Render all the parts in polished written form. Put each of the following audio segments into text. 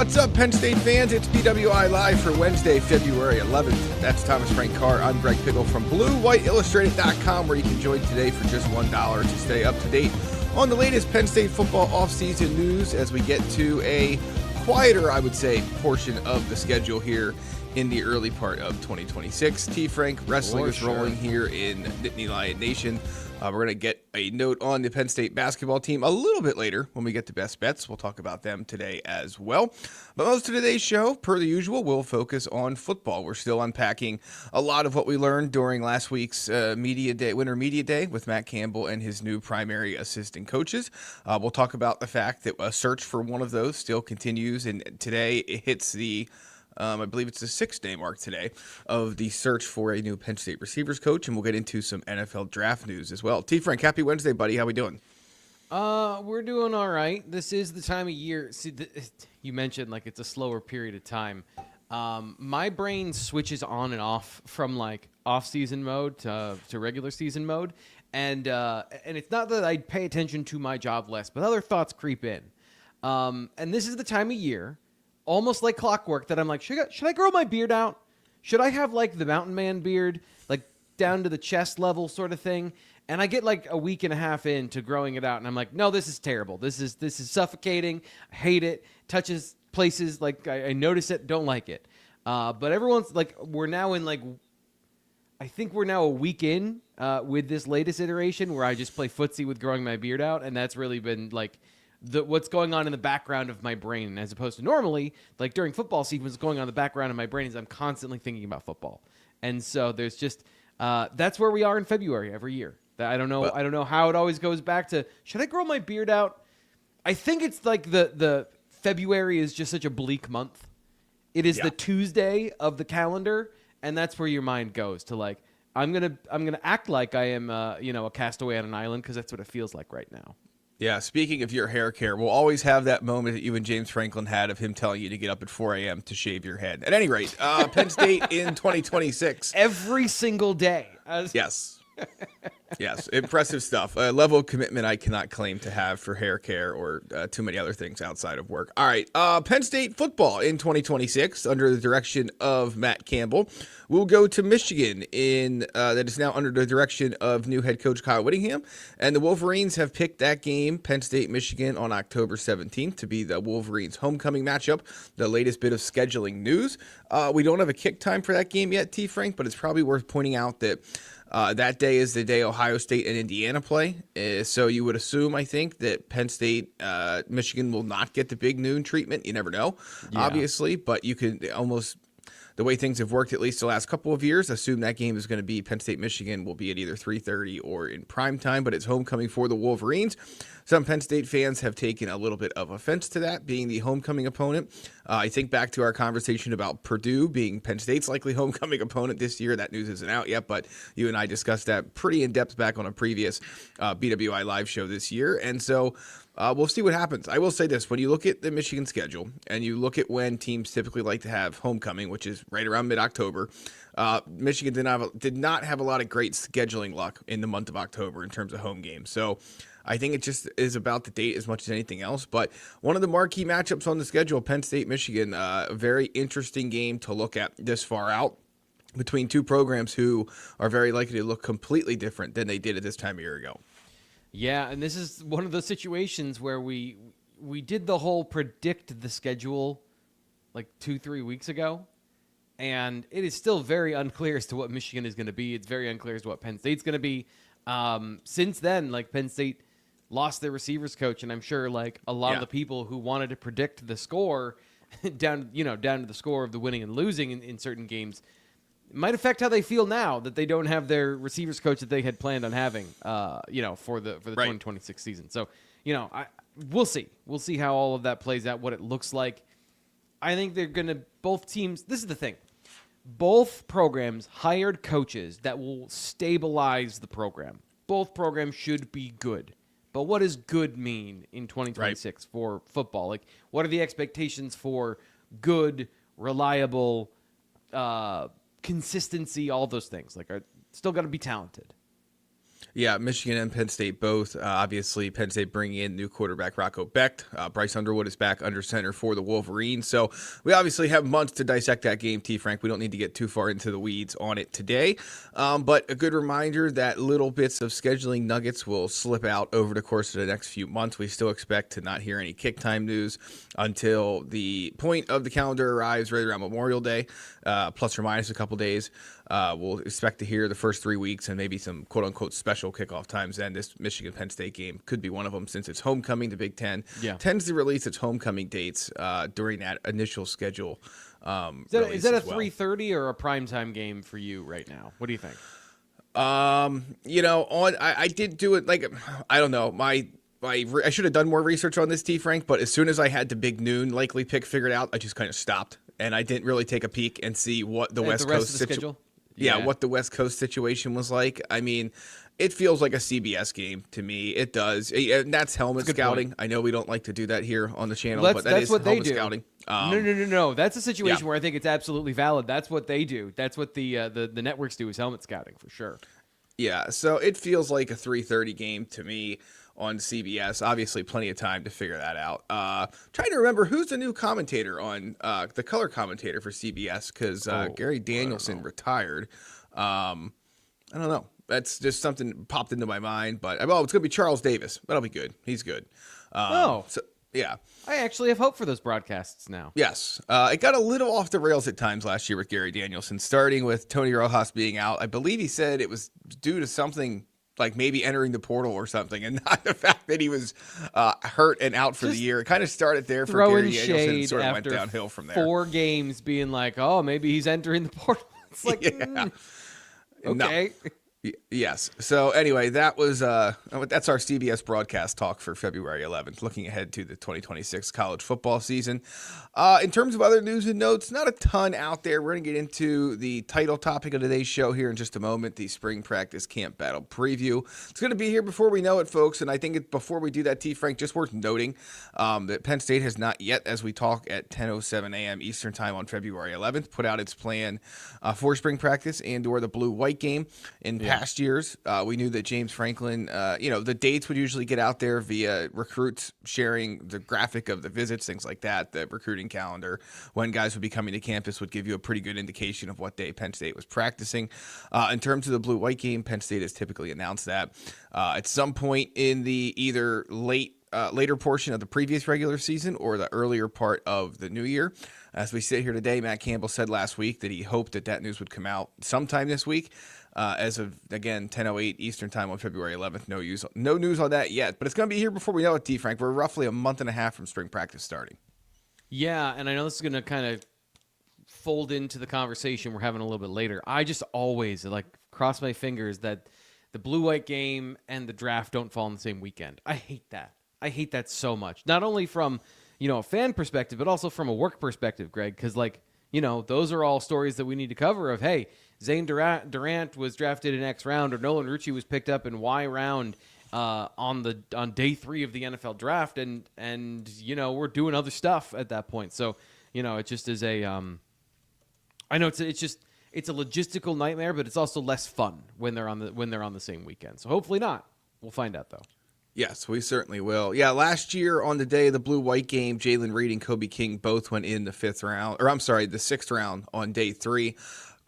What's up, Penn State fans? It's BWI Live for Wednesday, February 11th. That's Thomas Frank Carr. I'm Greg Pickel from BlueWhiteIllustrated.com, where you can join today for just $1 to stay up to date on the latest Penn State football offseason news as we get to a quieter, I would say, portion of the schedule here in the early part of 2026. T. Frank, wrestling is rolling here in Nittany Lion Nation. We're going to get a note on the Penn State basketball team a little bit later when we get to best bets. We'll talk about them today as well. But most of today's show, per the usual, will focus on football. We're still unpacking a lot of what we learned during last week's Winter Media Day with Matt Campbell and his new primary assistant coaches. We'll talk about the fact that a search for one of those still continues, and today it hits the I believe it's the 6-day mark today of the search for a new Penn State receivers coach, and we'll get into some NFL draft news as well. T. Frank, happy Wednesday, buddy. How we doing? We're doing all right. This is the time of year. See, you mentioned like it's a slower period of time. My brain switches on and off from like off-season mode to regular season mode, and it's not that I pay attention to my job less, but other thoughts creep in. And this is the time of year, almost like clockwork, that I'm like, should I grow my beard out? Should I have like the mountain man beard, like down to the chest level sort of thing? And I get like a week and a half into growing it out, and I'm like, no, this is terrible. This is suffocating. I hate it. Touches places like I notice it, don't like it. But everyone's like, I think we're now a week in with this latest iteration where I just play footsie with growing my beard out, and that's really been like what's going on in the background of my brain, as opposed to normally, like during football season, what's going on in the background of my brain is I'm constantly thinking about football. And so there's just, that's where we are in February every year. I don't know how it always goes back to, should I grow my beard out? I think it's like the February is just such a bleak month. It is the Tuesday of the calendar, and that's where your mind goes to like, I'm gonna act like I am, a castaway on an island, because that's what it feels like right now. Yeah, speaking of your hair care, we'll always have that moment that you and James Franklin had of him telling you to get up at 4 a.m. to shave your head. At any rate, Penn State in 2026. Every single day. Yes. Yes, impressive stuff. A level of commitment I cannot claim to have for hair care or too many other things outside of work. All right, Penn State football in 2026 under the direction of Matt Campbell. We'll go to Michigan that is now under the direction of new head coach Kyle Whittingham. And the Wolverines have picked that game, Penn State, Michigan, on October 17th to be the Wolverines' homecoming matchup, the latest bit of scheduling news. We don't have a kick time for that game yet, T. Frank, but it's probably worth pointing out that that day is the day Ohio State and Indiana play. So you would assume, I think, that Penn State, Michigan will not get the big noon treatment. You never know, obviously, but you could almost, the way things have worked at least the last couple of years, assume that game is going to be Penn State, Michigan will be at either 3:30 or in prime time, but it's homecoming for the Wolverines. Some Penn State fans have taken a little bit of offense to that being the homecoming opponent. I think back to our conversation about Purdue being Penn State's likely homecoming opponent this year. That news isn't out yet, but you and I discussed that pretty in depth back on a previous BWI live show this year. And so we'll see what happens. I will say this, when you look at the Michigan schedule and you look at when teams typically like to have homecoming, which is right around mid-October, Michigan did not have a lot of great scheduling luck in the month of October in terms of home games. So I think it just is about the date as much as anything else. But one of the marquee matchups on the schedule, Penn State, Michigan, a very interesting game to look at this far out between two programs who are very likely to look completely different than they did at this time a year ago. Yeah, and this is one of those situations where we did the whole predict the schedule like 2-3 weeks ago, and it is still very unclear as to what Michigan is going to be. It's very unclear as to what Penn State's going to be. Since then, like Penn State lost their receivers coach, and I'm sure like a lot of the people who wanted to predict the score down to the score of the winning and losing in certain games, it might affect how they feel now that they don't have their receivers coach that they had planned on having, for the 2026 season. So, we'll see. We'll see how all of that plays out, what it looks like. I think they're going to, both teams, this is the thing. Both programs hired coaches that will stabilize the program. Both programs should be good. But what does good mean in 2026 for football? Like, what are the expectations for good, reliable, consistency, all those things? Like, are still got to be talented. Yeah, Michigan and Penn State both. Obviously, Penn State bringing in new quarterback Rocco Becht. Bryce Underwood is back under center for the Wolverines. So we obviously have months to dissect that game, T. Frank. We don't need to get too far into the weeds on it today. But a good reminder that little bits of scheduling nuggets will slip out over the course of the next few months. We still expect to not hear any kick time news until the point of the calendar arrives right around Memorial Day, plus or minus a couple days. We'll expect to hear the first 3 weeks and maybe some quote-unquote special kickoff times. And this Michigan-Penn State game could be one of them since it's homecoming. The Big Ten tends to release its homecoming dates during that initial schedule. Is that a 3:30 or a primetime game for you right now? What do you think? I did do it like, I don't know. I should have done more research on this, T. Frank, but as soon as I had the big noon likely pick figured out, I just kind of stopped. And I didn't really take a peek and see what the West Coast schedule. Yeah, what the West Coast situation was like. I mean, it feels like a CBS game to me. It does. And that's helmet scouting. Point. I know we don't like to do that here on the channel, but that's what helmet scouting. No. That's a situation where I think it's absolutely valid. That's what they do. That's what the networks do is helmet scouting for sure. Yeah, so it feels like a 3:30 game to me on CBS. Obviously, plenty of time to figure that out. Trying to remember who's the new commentator on the color commentator for CBS because Gary Danielson retired. I don't know. That's just something popped into my mind. But it's going to be Charles Davis. That'll be good. He's good. Yeah. I actually have hope for those broadcasts now. Yes. It got a little off the rails at times last year with Gary Danielson, starting with Tony Rojas being out. I believe he said it was due to something like maybe entering the portal or something, and not the fact that he was hurt and out for the year. It kind of started there for Gary Danielson and sort of went downhill from there. 4 games being like, oh, maybe he's entering the portal. It's like, okay. No. Yes. So anyway, that was that's our CBS broadcast talk for February 11th, looking ahead to the 2026 college football season. In terms of other news and notes, not a ton out there. We're going to get into the title topic of today's show here in just a moment, the spring practice camp battle preview. It's going to be here before we know it, folks, and I think before we do that, T. Frank, just worth noting that Penn State has not yet, as we talk at 10:07 a.m. Eastern time on February 11th, put out its plan for spring practice and or the blue-white game. In past years, we knew that James Franklin, the dates would usually get out there via recruits sharing the graphic of the visits, things like that. The recruiting calendar, when guys would be coming to campus, would give you a pretty good indication of what day Penn State was practicing. In terms of the blue-white game, Penn State has typically announced that at some point in the either later portion of the previous regular season or the earlier part of the new year. As we sit here today, Matt Campbell said last week that he hoped that news would come out sometime this week. As of, again, 10:08 Eastern time on February 11th. No news on that yet, but it's going to be here before we know it, T. Frank. We're roughly a month and a half from spring practice starting. Yeah, and I know this is going to kind of fold into the conversation we're having a little bit later. I just always cross my fingers that the blue-white game and the draft don't fall on the same weekend. I hate that. I hate that so much. Not only from, a fan perspective, but also from a work perspective, Greg, because those are all stories that we need to cover of, hey, Zane Durant was drafted in X round, or Nolan Rucci was picked up in Y round on day 3 of the NFL draft, and we're doing other stuff at that point. So it just is a I know it's a logistical nightmare, but it's also less fun when they're on the same weekend. So hopefully not. We'll find out though. Yes, we certainly will. Yeah, last year on the day of the blue-white game, Jalen Reed and Kobe King both went in the 6th round on day 3.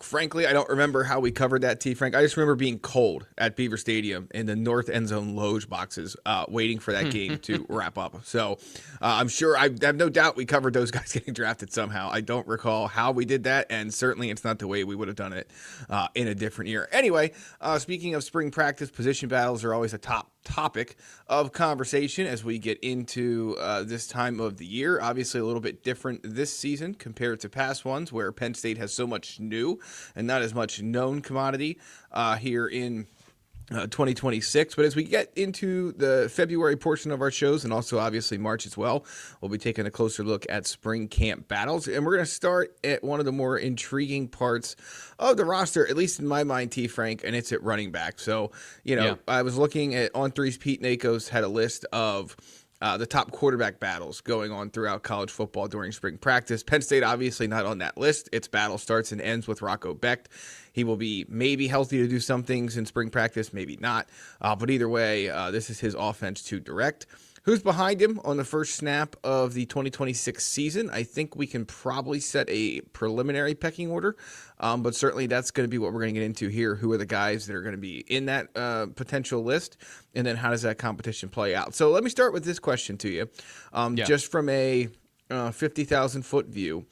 Frankly, I don't remember how we covered that, T. Frank. I just remember being cold at Beaver Stadium in the north end zone loge boxes, waiting for that game to wrap up. So I'm sure, I have no doubt we covered those guys getting drafted somehow. I don't recall how we did that, and certainly it's not the way we would have done it in a different year. Anyway, speaking of spring practice, position battles are always a top topic of conversation as we get into this time of the year. Obviously a little bit different this season compared to past ones where Penn State has so much new and not as much known commodity here in 2026. But as we get into the February portion of our shows, and also obviously March as well, we'll be taking a closer look at spring camp battles. And we're going to start at one of the more intriguing parts of the roster, at least in my mind, T. Frank, and it's at running back. So, I was looking at On3's Pete Nakos had a list of the top quarterback battles going on throughout college football during spring practice. Penn State obviously not on that list. Its battle starts and ends with Rocco Becht. He will be maybe healthy to do some things in spring practice, maybe not. But either way, this is his offense to direct. Who's behind him on the first snap of the 2026 season? I think we can probably set a preliminary pecking order, but certainly that's going to be what we're going to get into here. Who are the guys that are going to be in that potential list, and then how does that competition play out? So let me start with this question to you, just from a 50,000-foot view.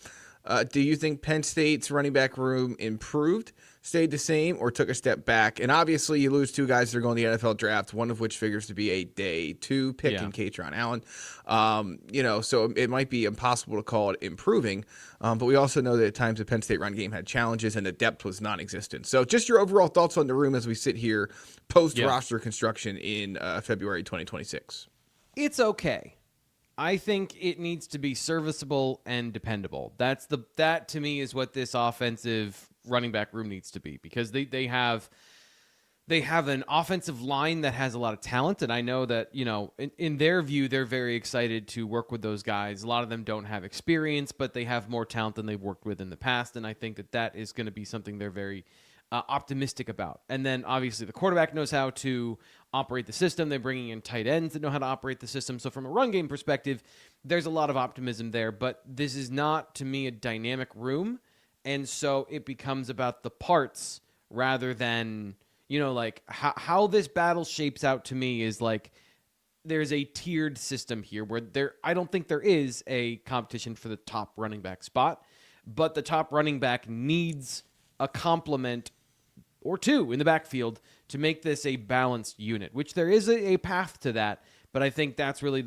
Do you think Penn State's running back room improved, stayed the same, or took a step back? And obviously you lose two guys that are going to the NFL draft, one of which figures to be a day 2 pick in Katron Allen. So it might be impossible to call it improving, but we also know that at times the Penn State run game had challenges and the depth was non-existent. So just your overall thoughts on the room as we sit here post-roster construction in February 2026. It's okay. I think it needs to be serviceable and dependable. That to me is what this offensive running back room needs to be, because they have an offensive line that has a lot of talent, and I know that, in their view, they're very excited to work with those guys. A lot of them don't have experience, but they have more talent than they've worked with in the past, and I think that is going to be something they're very optimistic about. And then obviously the quarterback knows how to operate the system. They're bringing in tight ends that know how to operate the system. So from a run game perspective, there's a lot of optimism there, but this is not, to me, a dynamic room. And so it becomes about the parts rather than, how this battle shapes out to me is like, there's a tiered system here where I don't think there is a competition for the top running back spot, but the top running back needs a complement or two in the backfield to make this a balanced unit, which there is a path to that. But I think that's really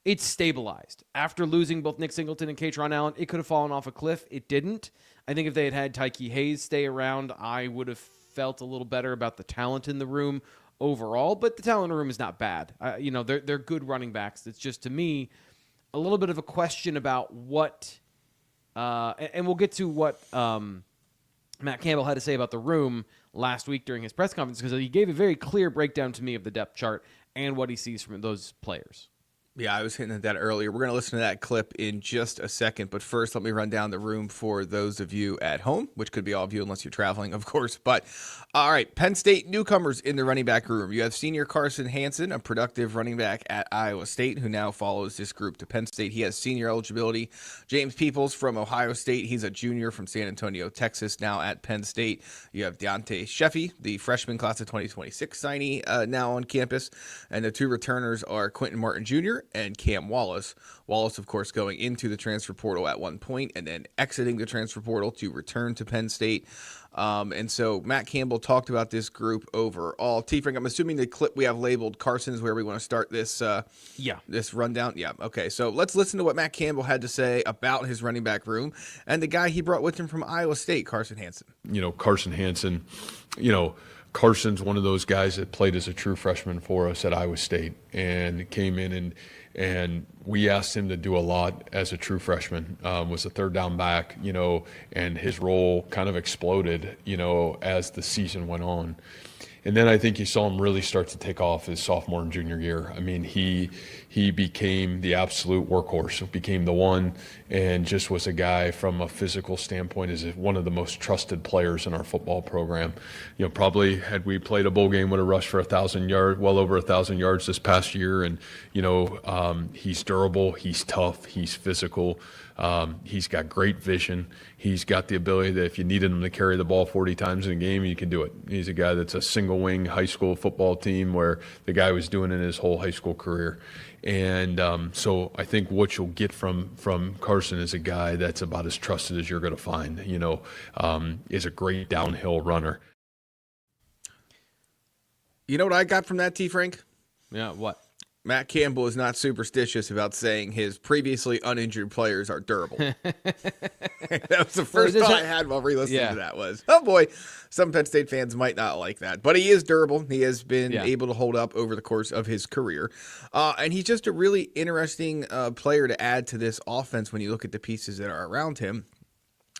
it's stabilized. After losing both Nick Singleton and Katron Allen, it could have fallen off a cliff. It didn't. I think if they had Tyke Hayes stay around, I would have felt a little better about the talent in the room overall. But the talent in the room is not bad. They're good running backs. It's just, to me, a little bit of a question about what, and we'll get to what Matt Campbell had to say about the room last week during his press conference, because he gave a very clear breakdown to me of the depth chart and what he sees from those players. Yeah, I was hitting at that earlier. We're going to listen to that clip in just a second. But first, let me run down the room for those of you at home, which could be all of you unless you're traveling, of course. But all right, Penn State newcomers in the running back room. You have senior Carson Hansen, a productive running back at Iowa State, who now follows this group to Penn State. He has senior eligibility. James Peoples from Ohio State. He's a junior from San Antonio, Texas, now at Penn State. You have Deontay Sheffy, the freshman class of 2026 signee, now on campus. And the two returners are Quentin Martin Jr. and Cam Wallace. Wallace, of course, going into the transfer portal at one point and then exiting the transfer portal to return to Penn State. And so Matt Campbell talked about this group overall. T-Frank, I'm assuming the clip we have labeled Carson is where we want to start this this rundown. Yeah, okay. So let's listen to what Matt Campbell had to say about his running back room and the guy he brought with him from Iowa State, Carson Hansen. Carson Hansen, Carson's one of those guys that played as a true freshman for us at Iowa State and came in and we asked him to do a lot as a true freshman, was a third down back, and his role kind of exploded, as the season went on. And then I think you saw him really start to take off his sophomore and junior year. I mean, he became the absolute workhorse, became the one, and just was a guy from a physical standpoint is one of the most trusted players in our football program. Probably had we played a bowl game, would have rushed for 1,000 yards, well over 1,000 yards this past year. And, he's durable, he's tough, he's physical. He's got great vision. He's got the ability that if you needed him to carry the ball 40 times in a game, you can do it. He's a guy that's a single-wing high school football team where the guy was doing in his whole high school career. And so I think what you'll get from Carson is a guy that's about as trusted as you're going to find, is a great downhill runner. You know what I got from that, T-Frank? Yeah, what? Matt Campbell is not superstitious about saying his previously uninjured players are durable. That was the first thought I had while re-listening to that was, oh boy, some Penn State fans might not like that. But he is durable. He has been able to hold up over the course of his career. And he's just a really interesting player to add to this offense when you look at the pieces that are around him.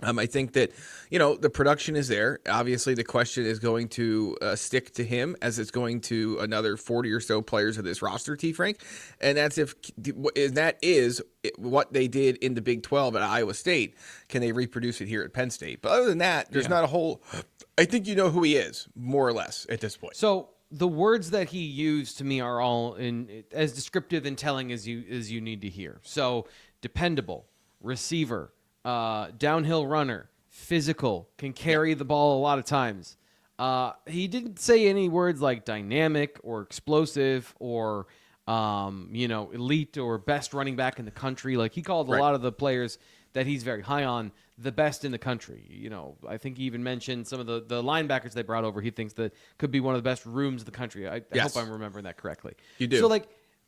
I think that, the production is there. Obviously, the question is going to stick to him as it's going to another 40 or so players of this roster, T. Frank. And that's that is what they did in the Big 12 at Iowa State. Can they reproduce it here at Penn State? But other than that, there's not a whole – I think you know who he is, more or less, at this point. So the words that he used to me are all as descriptive and telling as you need to hear. So dependable, receiver, downhill runner, physical, can carry the ball a lot of times. He didn't say any words like dynamic or explosive or elite or best running back in the country. Like, he called a lot of the players that he's very high on the best in the country. I think he even mentioned some of the linebackers they brought over. He thinks that could be one of the best rooms of the country. I hope I'm remembering that correctly. You do. So, he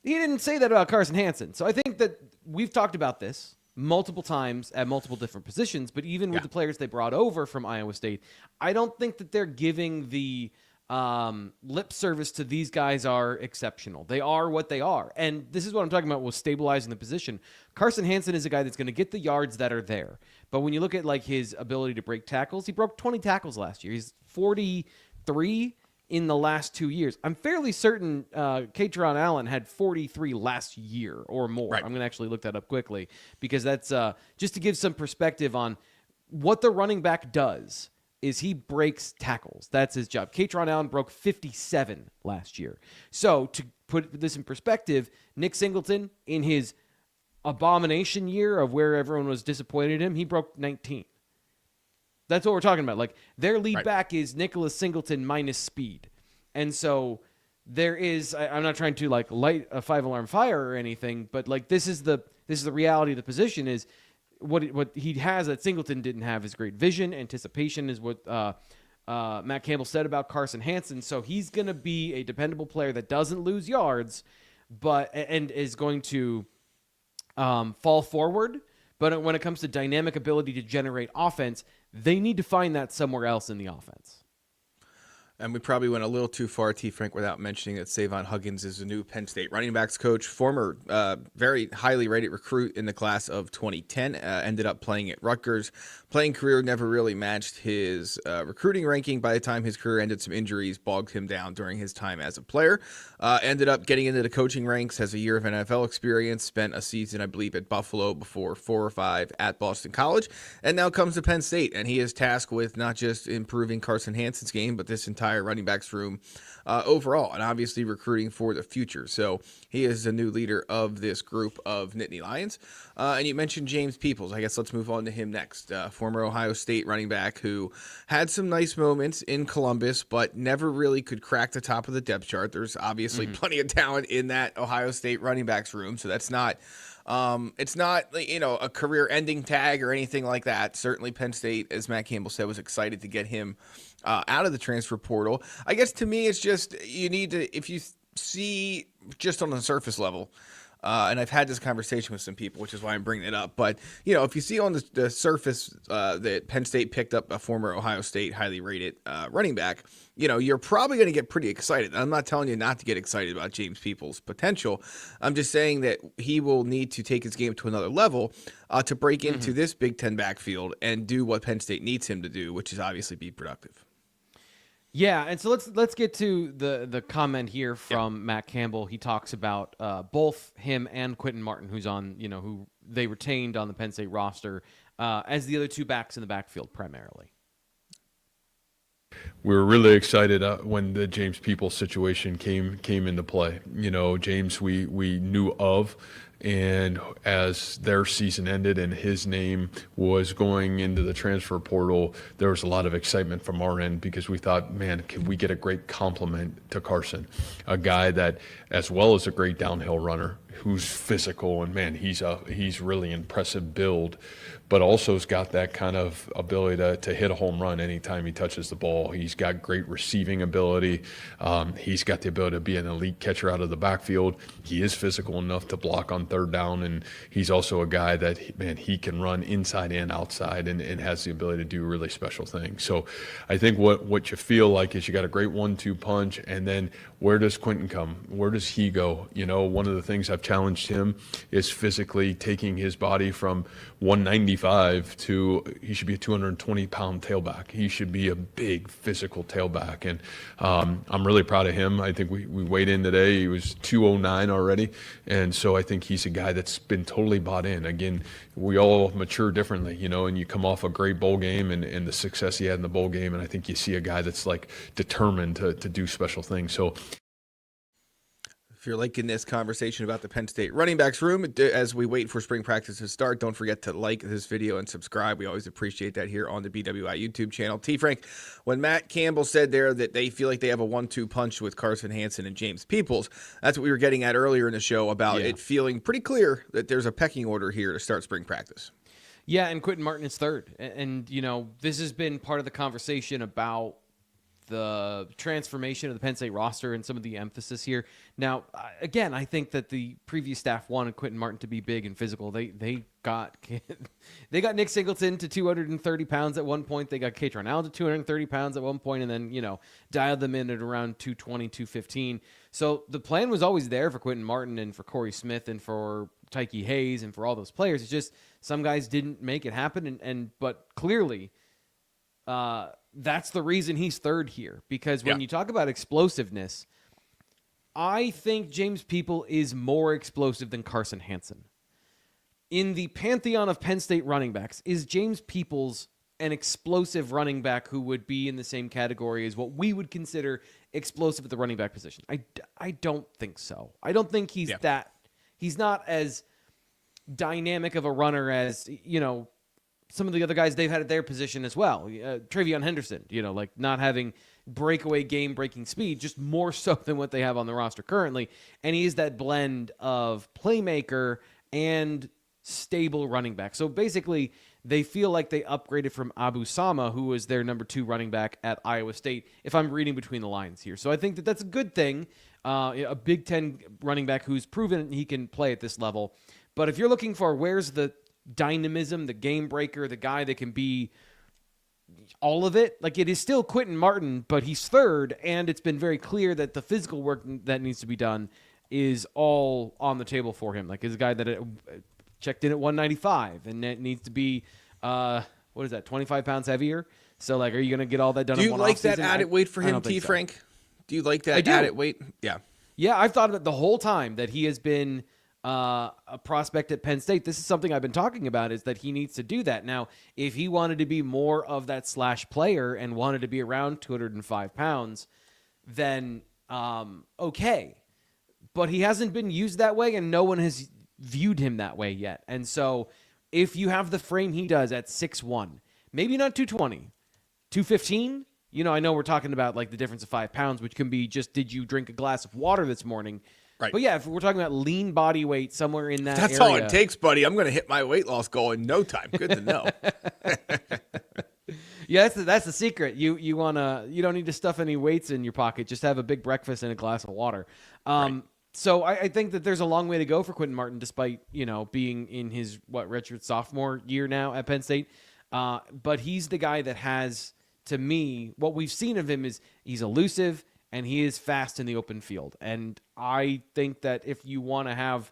didn't say that about Carson Hansen. So I think that we've talked about this multiple times at multiple different positions, but even with the players they brought over from Iowa State, I don't think that they're giving the lip service to these guys are exceptional. They are what they are. And this is what I'm talking about with stabilizing the position. Carson Hansen is a guy that's going to get the yards that are there. But when you look at his ability to break tackles, he broke 20 tackles last year. He's 43 in the last 2 years. I'm fairly certain Katron Allen had 43 last year or more. Right. I'm going to actually look that up quickly because that's just to give some perspective on what the running back does is he breaks tackles. That's his job. Katron Allen broke 57 last year. So to put this in perspective, Nick Singleton, in his abomination year of where everyone was disappointed in him, he broke 19. That's what we're talking about. Their lead back is Nicholas Singleton minus speed. And so there is, I'm not trying to light a 5-alarm fire or anything, but this is the reality of the position is what he has that Singleton didn't have is great vision. Anticipation is what Matt Campbell said about Carson Hansen. So he's going to be a dependable player that doesn't lose yards, and is going to fall forward. But when it comes to dynamic ability to generate offense, they need to find that somewhere else in the offense. And we probably went a little too far, T. Frank, without mentioning that Savon Huggins is the new Penn State running backs coach, former very highly rated recruit in the class of 2010, ended up playing at Rutgers. Playing career never really matched his recruiting ranking. By the time his career ended, some injuries bogged him down during his time as a player. Ended up getting into the coaching ranks, has a year of NFL experience, spent a season, I believe, at Buffalo before 4 or 5 at Boston College, and now comes to Penn State. And he is tasked with not just improving Carson Hansen's game, but this entire running backs room overall, and obviously recruiting for the future. So he is the new leader of this group of Nittany Lions. And you mentioned James Peoples. I guess let's move on to him next. Former Ohio State running back who had some nice moments in Columbus, but never really could crack the top of the depth chart. There's obviously plenty of talent in that Ohio State running backs room, so that's not it's not, a career-ending tag or anything like that. Certainly Penn State, as Matt Campbell said, was excited to get him out of the transfer portal. I guess to me, it's just you need to, if you see just on the surface level, and I've had this conversation with some people, which is why I'm bringing it up. But, if you see on the surface that Penn State picked up a former Ohio State highly rated running back, you're probably going to get pretty excited. I'm not telling you not to get excited about James Peoples' potential. I'm just saying that he will need to take his game to another level to break into this Big Ten backfield and do what Penn State needs him to do, which is obviously be productive. Yeah, and so let's get to the comment here from Matt Campbell. He talks about both him and Quentin Martin, who's on, who they retained on the Penn State roster as the other two backs in the backfield primarily. We were really excited when the James Peoples situation came into play. James we knew of, and as their season ended and his name was going into the transfer portal, there was a lot of excitement from our end because we thought, man, can we get a great complement to Carson, a guy that, as well as a great downhill runner, who's physical, and man, he's really impressive build, but also has got that kind of ability to hit a home run anytime he touches the ball. He's got great receiving ability. He's got the ability to be an elite catcher out of the backfield. He is physical enough to block on third down, and he's also a guy that, man, he can run inside and outside and has the ability to do really special things. So I think what you feel like is you got a great 1-2 punch, and then where does Quentin come? Where does he go? One of the things I've challenged him is physically taking his body from 195 to he should be a 220-pound tailback. He should be a big physical tailback, and I'm really proud of him. I think we weighed in today. He was 209 already, and so I think he's a guy that's been totally bought in. Again, we all mature differently, and you come off a great bowl game and the success he had in the bowl game, and I think you see a guy that's like determined to do special things. So if you're liking this conversation about the Penn State running backs room, as we wait for spring practice to start, don't forget to like this video and subscribe. We always appreciate that here on the BWI YouTube channel. T. Frank, when Matt Campbell said there that they feel like they have a 1-2 punch with Carson Hansen and James Peoples, that's what we were getting at earlier in the show about it feeling pretty clear that there's a pecking order here to start spring practice. Yeah, and Quentin Martin is third. And this has been part of the conversation about the transformation of the Penn State roster and some of the emphasis here. Now, again, I think that the previous staff wanted Quentin Martin to be big and physical. They got Nick Singleton to 230 pounds at one point. They got Katron Allen to 230 pounds at one point, and then, dialed them in at around 220, 215. So the plan was always there for Quentin Martin and for Corey Smith and for Tyke Hayes and for all those players. It's just some guys didn't make it happen, but clearly that's the reason he's third here, because when you talk about explosiveness, I think James People is more explosive than Carson Hansen. In the pantheon of Penn State running backs, is James Peoples an explosive running back who would be in the same category as what we would consider explosive at the running back position? I don't think so. I don't think he's he's not as dynamic of a runner as, some of the other guys they've had at their position as well. Travion Henderson, like not having breakaway game-breaking speed, just more so than what they have on the roster currently. And he is that blend of playmaker and stable running back. So basically, they feel like they upgraded from Abu Sama, who was their number 2 running back at Iowa State, if I'm reading between the lines here. So I think that that's a good thing. A Big Ten running back who's proven he can play at this level. But if you're looking for where's the dynamism, the game breaker, the guy that can be all of it, like it is still Quentin Martin, but he's third, and it's been very clear that the physical work that needs to be done is all on the table for him. Like, he's a guy that checked in at 195, and it needs to be, 25 pounds heavier? So, like, are you going to get all that done in one offseason? Do you like that added weight for him, T. Frank? Do you like that added weight? Yeah. Yeah, I've thought of it the whole time that he has been a prospect at Penn State. This is something I've been talking about, is that he needs to do that. Now, if he wanted to be more of that slash player and wanted to be around 205 pounds, then okay. But he hasn't been used that way, and no one has viewed him that way yet. And so if you have the frame he does at 6'1", maybe not 220, 215, I know we're talking about like the difference of 5 pounds, which can be just, did you drink a glass of water this morning? Right. But yeah, if we're talking about lean body weight somewhere in that That's area, all it takes, buddy. I'm going to hit my weight loss goal in no time. Good to know. Yeah, that's the secret. You don't need to stuff any weights in your pocket. Just have a big breakfast and a glass of water. Right. So I think that there's a long way to go for Quentin Martin, despite being in his redshirt sophomore year now at Penn State. But he's the guy that has, to me, what we've seen of him is he's elusive and he is fast in the open field. And I think that if you want to have,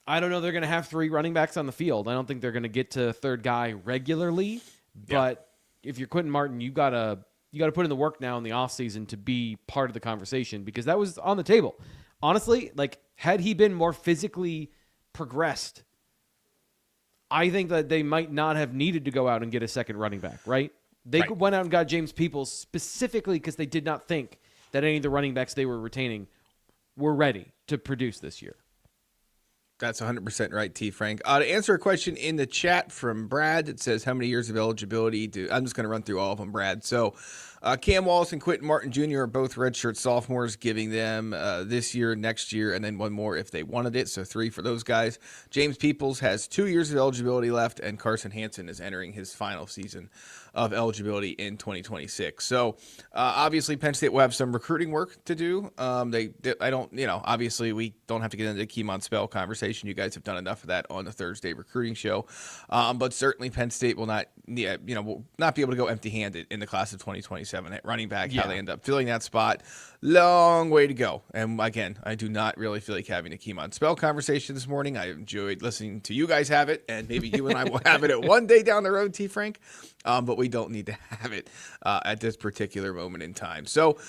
I don't know, they're going to have 3 running backs on the field. I don't think they're going to get to third guy regularly. But if you're Quentin Martin, you gotta put in the work now in the offseason to be part of the conversation, because that was on the table. Honestly, like, had he been more physically progressed, I think that they might not have needed to go out and get a second running back, right? They went out and got James Peoples specifically because they did not think that any of the running backs they were retaining were ready to produce this year. That's 100% right, T. Frank. To answer a question in the chat from Brad, it says, how many years of eligibility I'm just going to run through all of them, Brad. So Cam Wallace and Quentin Martin Jr. are both redshirt sophomores, giving them this year, next year, and then one more if they wanted it. So 3 for those guys. James Peoples has 2 years of eligibility left, and Carson Hansen is entering his final season of eligibility in 2026. So obviously Penn State will have some recruiting work to do. Obviously we don't have to get into the Keymon Spell conversation. You guys have done enough of that on the Thursday recruiting show. But certainly Penn State will not be able to go empty-handed in the class of 2027 at running back. How they end up filling that spot, long way to go. And again, I do not really feel like having a Keymon Spell conversation this morning. I enjoyed listening to you guys have it, and maybe you and I will have it at one day down the road, T. Frank. But we don't need to have it at this particular moment in time. So,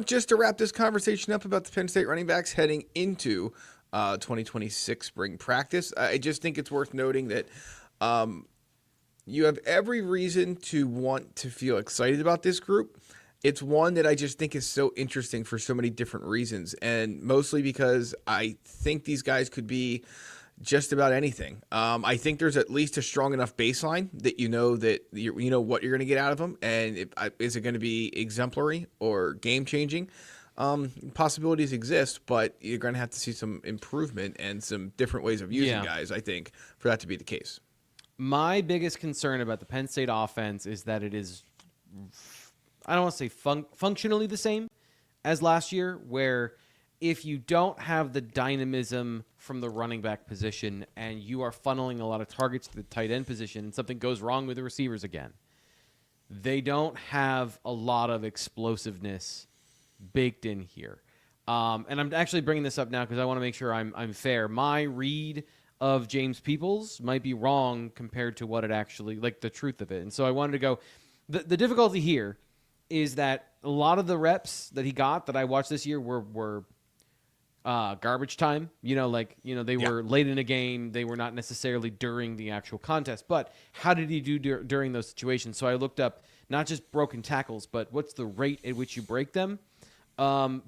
just to wrap this conversation up about the Penn State running backs heading into 2026 spring practice, I just think it's worth noting that you have every reason to want to feel excited about this group. It's one that I just think is so interesting for so many different reasons, and mostly because I think these guys could be just about anything. I think there's at least a strong enough baseline that you know what you're going to get out of them, and is it going to be exemplary or game changing? Possibilities exist, but you're going to have to see some improvement and some different ways of using guys, I think, for that to be the case. My biggest concern about the Penn State offense is that it is, I don't want to say functionally the same as last year, where if you don't have the dynamism from the running back position and you are funneling a lot of targets to the tight end position and something goes wrong with the receivers again, they don't have a lot of explosiveness baked in here. And I'm actually bringing this up now because I want to make sure I'm fair. My read of James Peoples might be wrong compared to what it actually, like the truth of it. And so I wanted to go, the difficulty here is that a lot of the reps that he got that I watched this year were garbage time. They were late in a game. They were not necessarily during the actual contest. But how did he do during those situations? So I looked up not just broken tackles, but what's the rate at which you break them.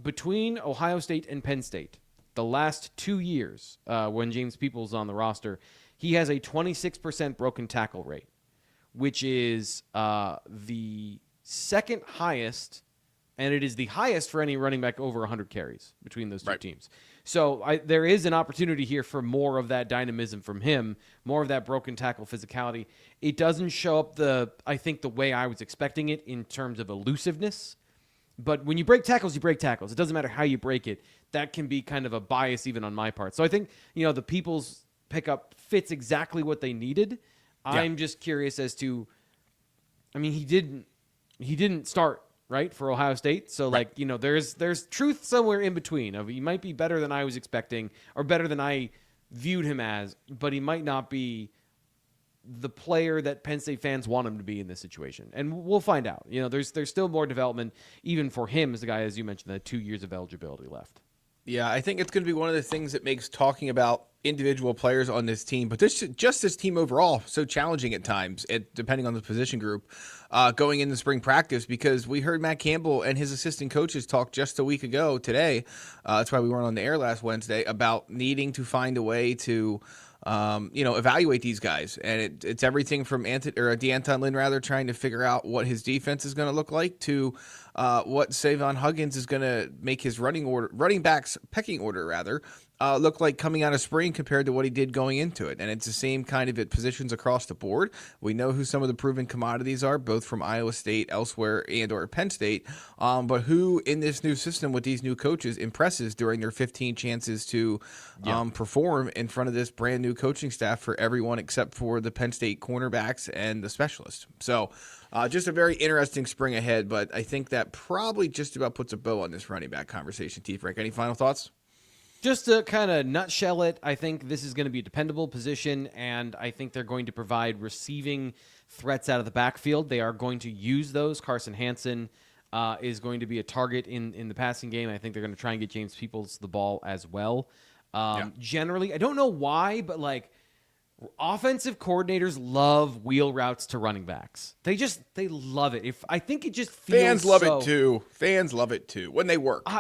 Between Ohio State and Penn State, the last 2 years when James Peoples is on the roster, he has a 26% broken tackle rate, which is the second highest, and it is the highest for any running back over 100 carries between those two teams. So there is an opportunity here for more of that dynamism from him, more of that broken tackle physicality. It doesn't show up the way I was expecting it in terms of elusiveness. But when you break tackles, you break tackles. It doesn't matter how you break it. That can be kind of a bias even on my part. So I think, the Peoples pickup fits exactly what they needed. Yeah. I'm just curious as to, he didn't start, right, for Ohio State. So there's truth somewhere in between. He might be better than I was expecting or better than I viewed him as, but he might not be the player that Penn State fans want him to be in this situation. And we'll find out. There's still more development even for him as a guy, as you mentioned, that 2 years of eligibility left. Yeah, I think it's going to be one of the things that makes talking about individual players on this team, but this team overall, so challenging at times, depending on the position group, going into spring practice, because we heard Matt Campbell and his assistant coaches talk just a week ago today. That's why we weren't on the air last Wednesday, about needing to find a way to evaluate these guys. And it's everything from D'Anton Lynn trying to figure out what his defense is going to look like to what Savon Huggins is going to make his running backs pecking order look like coming out of spring compared to what he did going into it. And it's the same kind of at positions across the board. We know who some of the proven commodities are, both from Iowa State, elsewhere, and or Penn State. But who in this new system with these new coaches impresses during their 15 chances to perform in front of this brand new coaching staff for everyone except for the Penn State cornerbacks and the specialists. So just a very interesting spring ahead, but I think that probably just about puts a bow on this running back conversation. T. Frank, any final thoughts? Just to kind of nutshell it, I think this is going to be a dependable position, and I think they're going to provide receiving threats out of the backfield. They are going to use those. Carson Hansen is going to be a target in the passing game. I think they're going to try and get James Peoples the ball as well. Generally, I don't know why, but offensive coordinators love wheel routes to running backs. They love it. I think it just feels Fans love it too when they work.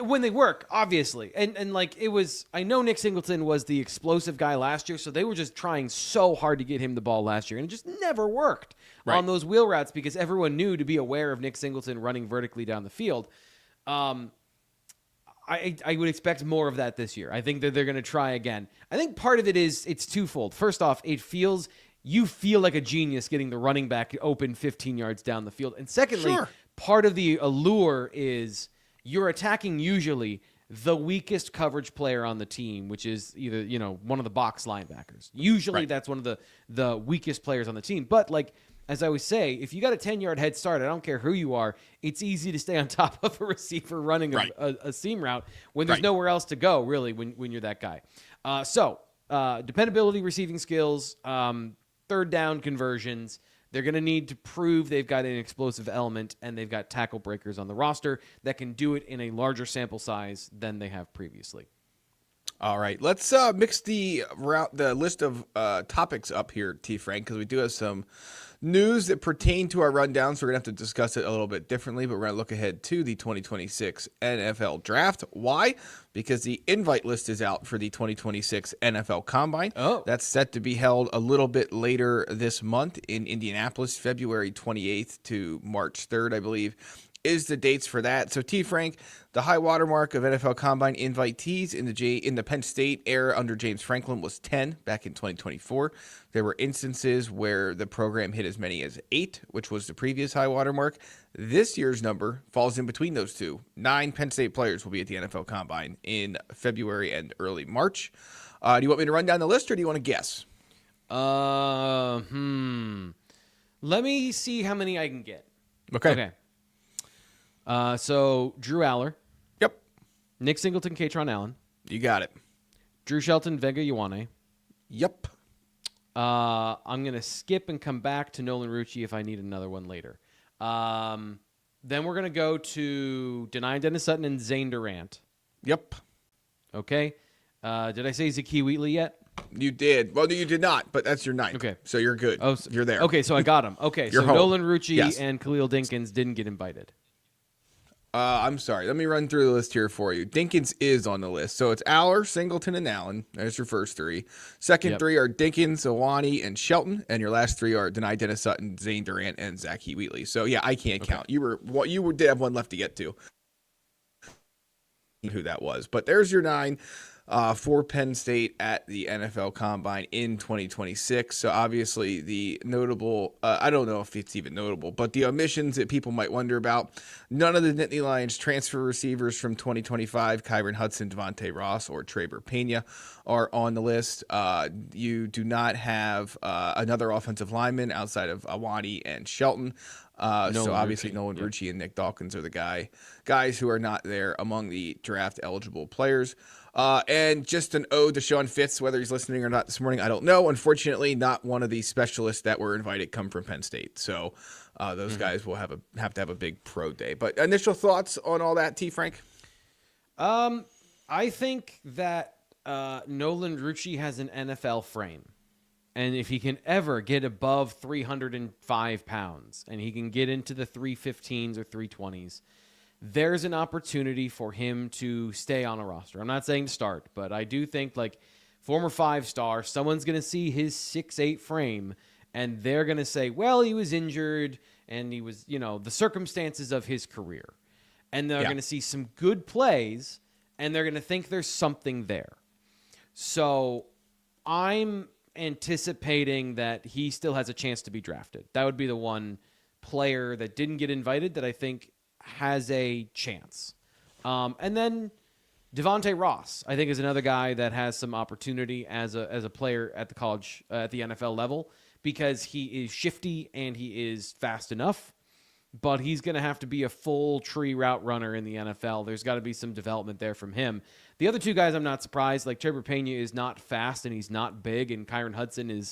When they work, obviously. And it was, I know Nick Singleton was the explosive guy last year, so they were just trying so hard to get him the ball last year, and it just never worked on those wheel routes because everyone knew to be aware of Nick Singleton running vertically down the field. I would expect more of that this year. I think that they're going to try again. I think part of it is it's twofold. First off, it feels you feel like a genius getting the running back open 15 yards down the field. And secondly, Sure. part of the allure is you're attacking usually the weakest coverage player on the team, which is either, one of the box linebackers. Usually that's one of the weakest players on the team. But like, as I always say, if you got a 10-yard head start, I don't care who you are, it's easy to stay on top of a receiver running a seam route when there's nowhere else to go, really, when you're that guy. So dependability, receiving skills, third down conversions. They're going to need to prove they've got an explosive element and they've got tackle breakers on the roster that can do it in a larger sample size than they have previously. All right, let's mix the list of topics up here, T. Frank, because we do have some news that pertain to our rundown, so we're going to have to discuss it a little bit differently, but we're going to look ahead to the 2026 NFL Draft. Why? Because the invite list is out for the 2026 NFL Combine. Oh. That's set to be held a little bit later this month in Indianapolis, February 28th to March 3rd, I believe, is the dates for that. So, T. Frank, the high watermark of NFL Combine invitees in the Penn State era under James Franklin was 10 back in 2024. There were instances where the program hit as many as 8, which was the previous high watermark. This year's number falls in between those two. 9 Penn State players will be at the NFL Combine in February and early March. Do you want me to run down the list, or do you want to guess? Let me see how many I can get. Okay. So Drew Aller. Yep. Nick Singleton, Katron Allen. You got it. Drew Shelton, Vega Ioane. Yep. I'm going to skip and come back to Nolan Rucci if I need another one later. Then we're going to go to Dennis Sutton and Zane Durant. Yep. Okay. Did I say Zakee Wheatley yet? You did. Well, no, you did not, but that's your 9th. Okay. So you're good. Oh, you're there. Okay, so I got him. Okay, You're so home. Nolan Rucci Yes. and Khalil Dinkins didn't get invited. I'm sorry. Let me run through the list here for you. Dinkins is on the list. So it's Aller, Singleton, and Allen. There's your first 3. Second 3 are Dinkins, Ioane, and Shelton. And your last 3 are Dennis Sutton, Zane Durant, and Zakee Wheatley. So, yeah, I can't count. You did have one left to get to. Who that was. But there's your 9 for Penn State at the NFL Combine in 2026. So obviously the notable, I don't know if it's even notable, but the omissions that people might wonder about, none of the Nittany Lions transfer receivers from 2025, Kyron Hudson, Devontae Ross, or Traber Pena are on the list. You do not have another offensive lineman outside of Ioane and Shelton. So obviously Nolan Rucci and Nick Dawkins are the guys who are not there among the draft eligible players. And just an ode to Sean Fitz, whether he's listening or not this morning, I don't know. Unfortunately, not one of the specialists that were invited come from Penn State. So those guys will have to have a big pro day. But initial thoughts on all that, T. Frank? I think that Nolan Rucci has an NFL frame. And if he can ever get above 305 pounds and he can get into the 315s or 320s, there's an opportunity for him to stay on a roster. I'm not saying to start, but I do think like former 5-star, someone's going to see his 6'8" frame and they're going to say, well, he was injured and he was, the circumstances of his career. And they're going to see some good plays and they're going to think there's something there. So I'm anticipating that he still has a chance to be drafted. That would be the one player that didn't get invited that I think has a chance. And then Devontae Ross, I think, is another guy that has some opportunity as a player at the college, at the NFL level, because he is shifty and he is fast enough, but he's going to have to be a full tree route runner in the NFL. There's got to be some development there from him. The other 2 guys, I'm not surprised. Like Traber Pena is not fast and he's not big, and Kyron Hudson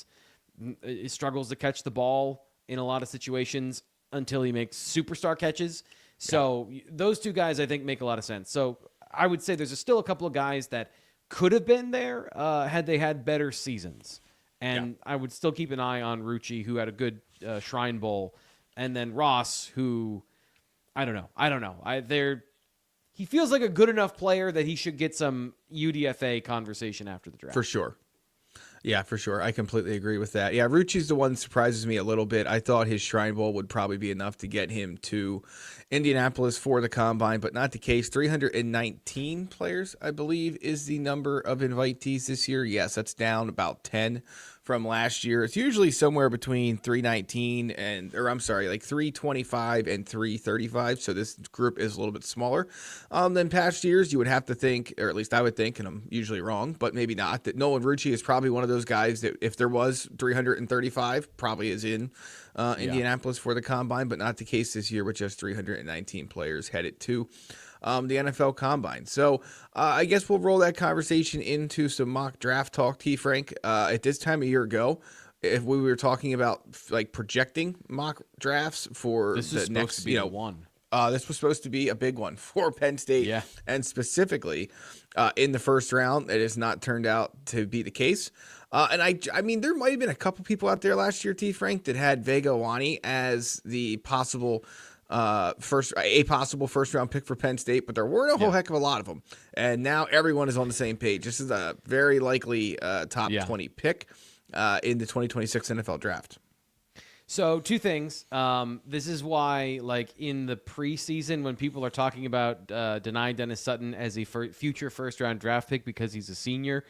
struggles to catch the ball in a lot of situations until he makes superstar catches. So those 2 guys, I think, make a lot of sense. So I would say there's still a couple of guys that could have been there had they had better seasons. And I would still keep an eye on Rucci, who had a good Shrine Bowl, and then Ross, who I don't know. He feels like a good enough player that he should get some UDFA conversation after the draft. For sure. Yeah, for sure. I completely agree with that. Yeah, Rucci's the one that surprises me a little bit. I thought his Shrine Bowl would probably be enough to get him to Indianapolis for the Combine, but not the case. 319 players, I believe, is the number of invitees this year. Yes, that's down about 10 from last year. It's usually somewhere between 319 like 325 and 335. So this group is a little bit smaller than past years. You would have to think, or at least I would think, and I'm usually wrong, but maybe not, that Nolan Rucci is probably one of those guys that if there was 335, probably is in Indianapolis for the combine, but not the case this year with just 319 players headed to the NFL Combine. So I guess we'll roll that conversation into some mock draft talk, T. Frank. At this time a year ago, if we were talking about like projecting mock drafts for the next, one. This was supposed to be a big one for Penn State, and specifically in the first round. It has not turned out to be the case. And I mean, there might have been a couple people out there last year, T. Frank, that had Vega Ioane as the possible first round pick for Penn State, but there weren't a whole heck of a lot of them. And now everyone is on the same page. This is a very likely top 20 pick in the 2026 NFL draft. So two things. This is why, like in the preseason, when people are talking about denying Dennis Sutton as a future first-round draft pick because he's a senior,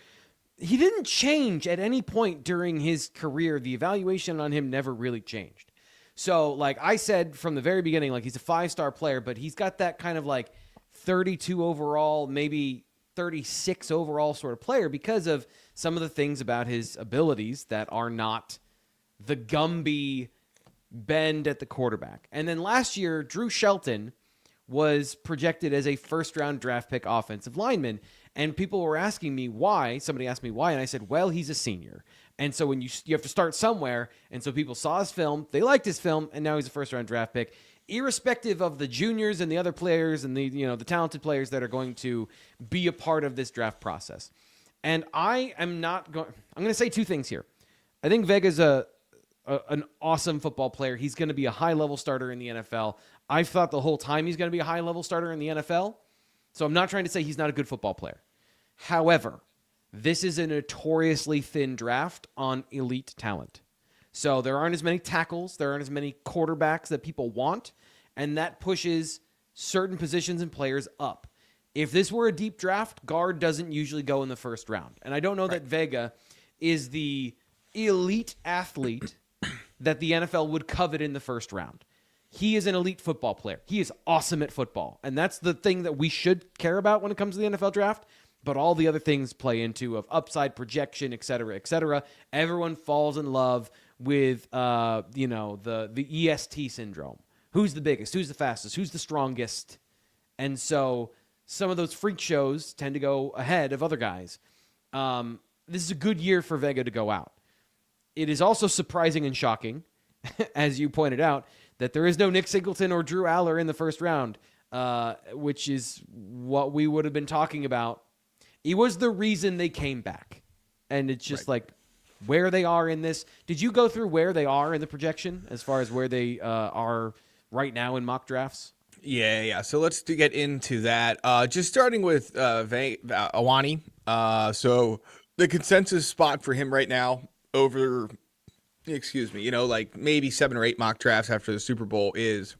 he didn't change at any point during his career. The evaluation on him never really changed. So, like I said from the very beginning, like he's a 5-star player, but he's got that kind of like 32 overall, maybe 36 overall sort of player because of some of the things about his abilities that are not the Gumby bend at the quarterback. And then last year, Drew Shelton was projected as a first-round draft pick offensive lineman, and people were asking me why. Somebody asked me why, and I said, well, he's a senior. And so when you have to start somewhere, and so people saw his film, they liked his film, and now he's a first-round draft pick, irrespective of the juniors and the other players and the talented players that are going to be a part of this draft process. And I'm going to say two things here. I think Vega's an awesome football player. He's going to be a high-level starter in the NFL. I've thought the whole time he's going to be a high-level starter in the NFL, so I'm not trying to say he's not a good football player. However, this is a notoriously thin draft on elite talent. So there aren't as many tackles, there aren't as many quarterbacks that people want, and that pushes certain positions and players up. If this were a deep draft, guard doesn't usually go in the first round. And I don't know that Vega is the elite athlete that the NFL would covet in the first round. He is an elite football player. He is awesome at football. And that's the thing that we should care about when it comes to the NFL draft. But all the other things play into of upside projection, et cetera, et cetera. Everyone falls in love with, the EST syndrome. Who's the biggest? Who's the fastest? Who's the strongest? And so some of those freak shows tend to go ahead of other guys. This is a good year for Vega to go out. It is also surprising and shocking, as you pointed out, that there is no Nick Singleton or Drew Aller in the first round, which is what we would have been talking about. It was the reason they came back. And it's just like where they are in this. Did you go through where they are in the projection as far as where they are right now in mock drafts? Yeah. So let's get into that. Just starting with Ioane. So the consensus spot for him right now over, like maybe 7 or 8 mock drafts after the Super Bowl is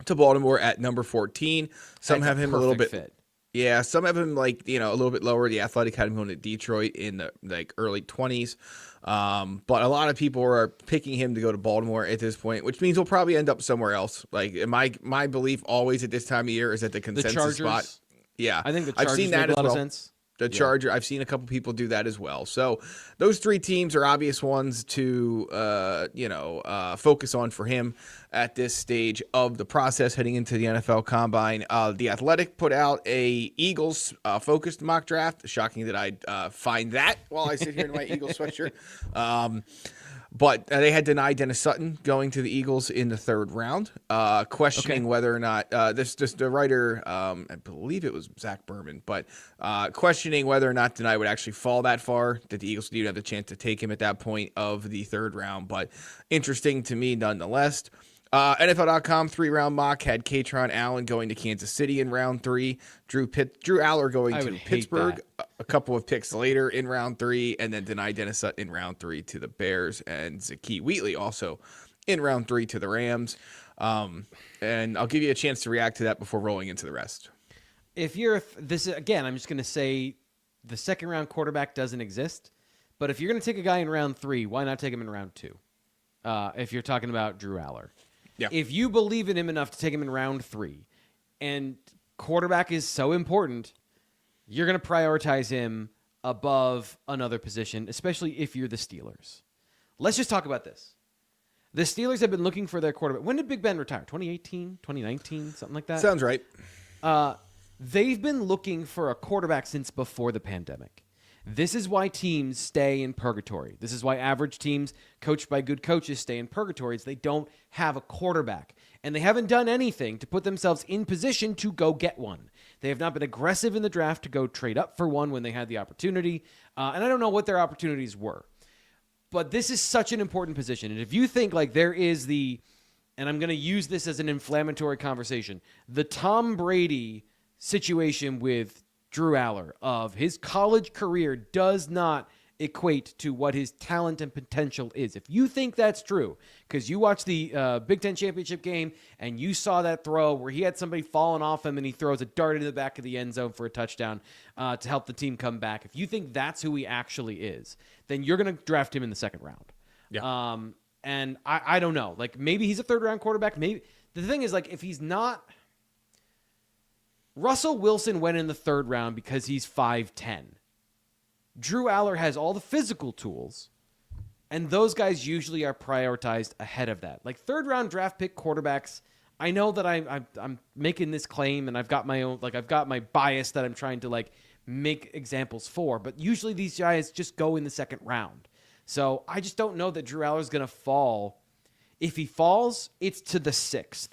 to Baltimore at number 14. Some have him a little bit fit. Yeah, some have him a little bit lower. The Athletic had him going to Detroit in the early 20s. But a lot of people are picking him to go to Baltimore at this point, which means he'll probably end up somewhere else. Like my belief always at this time of year is that the consensus spot. Yeah, I think the Chargers I've seen that make a lot as of well. sense. The Charger, I've seen a couple people do that as well. So those 3 teams are obvious ones to, focus on for him at this stage of the process heading into the NFL Combine. The Athletic put out a Eagles-focused mock draft. Shocking that I'd find that while I sit here in my Eagles sweatshirt. But they had denied Dennis Sutton going to the Eagles in the 3rd round, questioning whether or not the writer, I believe it was Zach Berman, but questioning whether or not Denai would actually fall that far, that the Eagles didn't have the chance to take him at that point of the 3rd round. But interesting to me nonetheless. NFL.com 3-round mock had Katron Allen going to Kansas City in round 3, Drew Aller going to Pittsburgh a couple of picks later in round 3, and then denied Dennis Sutton in round 3 to the Bears, and Zakee Wheatley also in round 3 to the Rams. And I'll give you a chance to react to that before rolling into the rest. I'm just going to say the 2nd round quarterback doesn't exist. But if you're going to take a guy in round 3, why not take him in round 2? If you're talking about Drew Aller. Yeah. If you believe in him enough to take him in round 3, and quarterback is so important, you're going to prioritize him above another position, especially if you're the Steelers. Let's just talk about this. The Steelers have been looking for their quarterback. When did Big Ben retire? 2018, 2019, something like that? Sounds right. They've been looking for a quarterback since before the pandemic. This is why teams stay in purgatory. This is why average teams coached by good coaches stay in purgatory. Is they don't have a quarterback. And they haven't done anything to put themselves in position to go get one. They have not been aggressive in the draft to go trade up for one when they had the opportunity. And I don't know what their opportunities were. But this is such an important position. And if you think like there is and I'm going to use this as an inflammatory conversation, the Tom Brady situation with Drew Aller of his college career does not equate to what his talent and potential is. If you think that's true, because you watched the Big Ten championship game and you saw that throw where he had somebody falling off him and he throws a dart into the back of the end zone for a touchdown to help the team come back. If you think that's who he actually is, then you're going to draft him in the second round. Yeah. And I don't know. Like maybe he's a third round quarterback. Maybe the thing is like if he's not, Russell Wilson went in the third round because he's 5'10". Drew Aller has all the physical tools, and those guys usually are prioritized ahead of that. Like third-round draft pick quarterbacks, I know that I'm making this claim, and I've got my own, like I've got my bias that I'm trying to like make examples for, but usually these guys just go in the second round. So I just don't know that Drew Aller is going to fall. If he falls, it's to the 6th.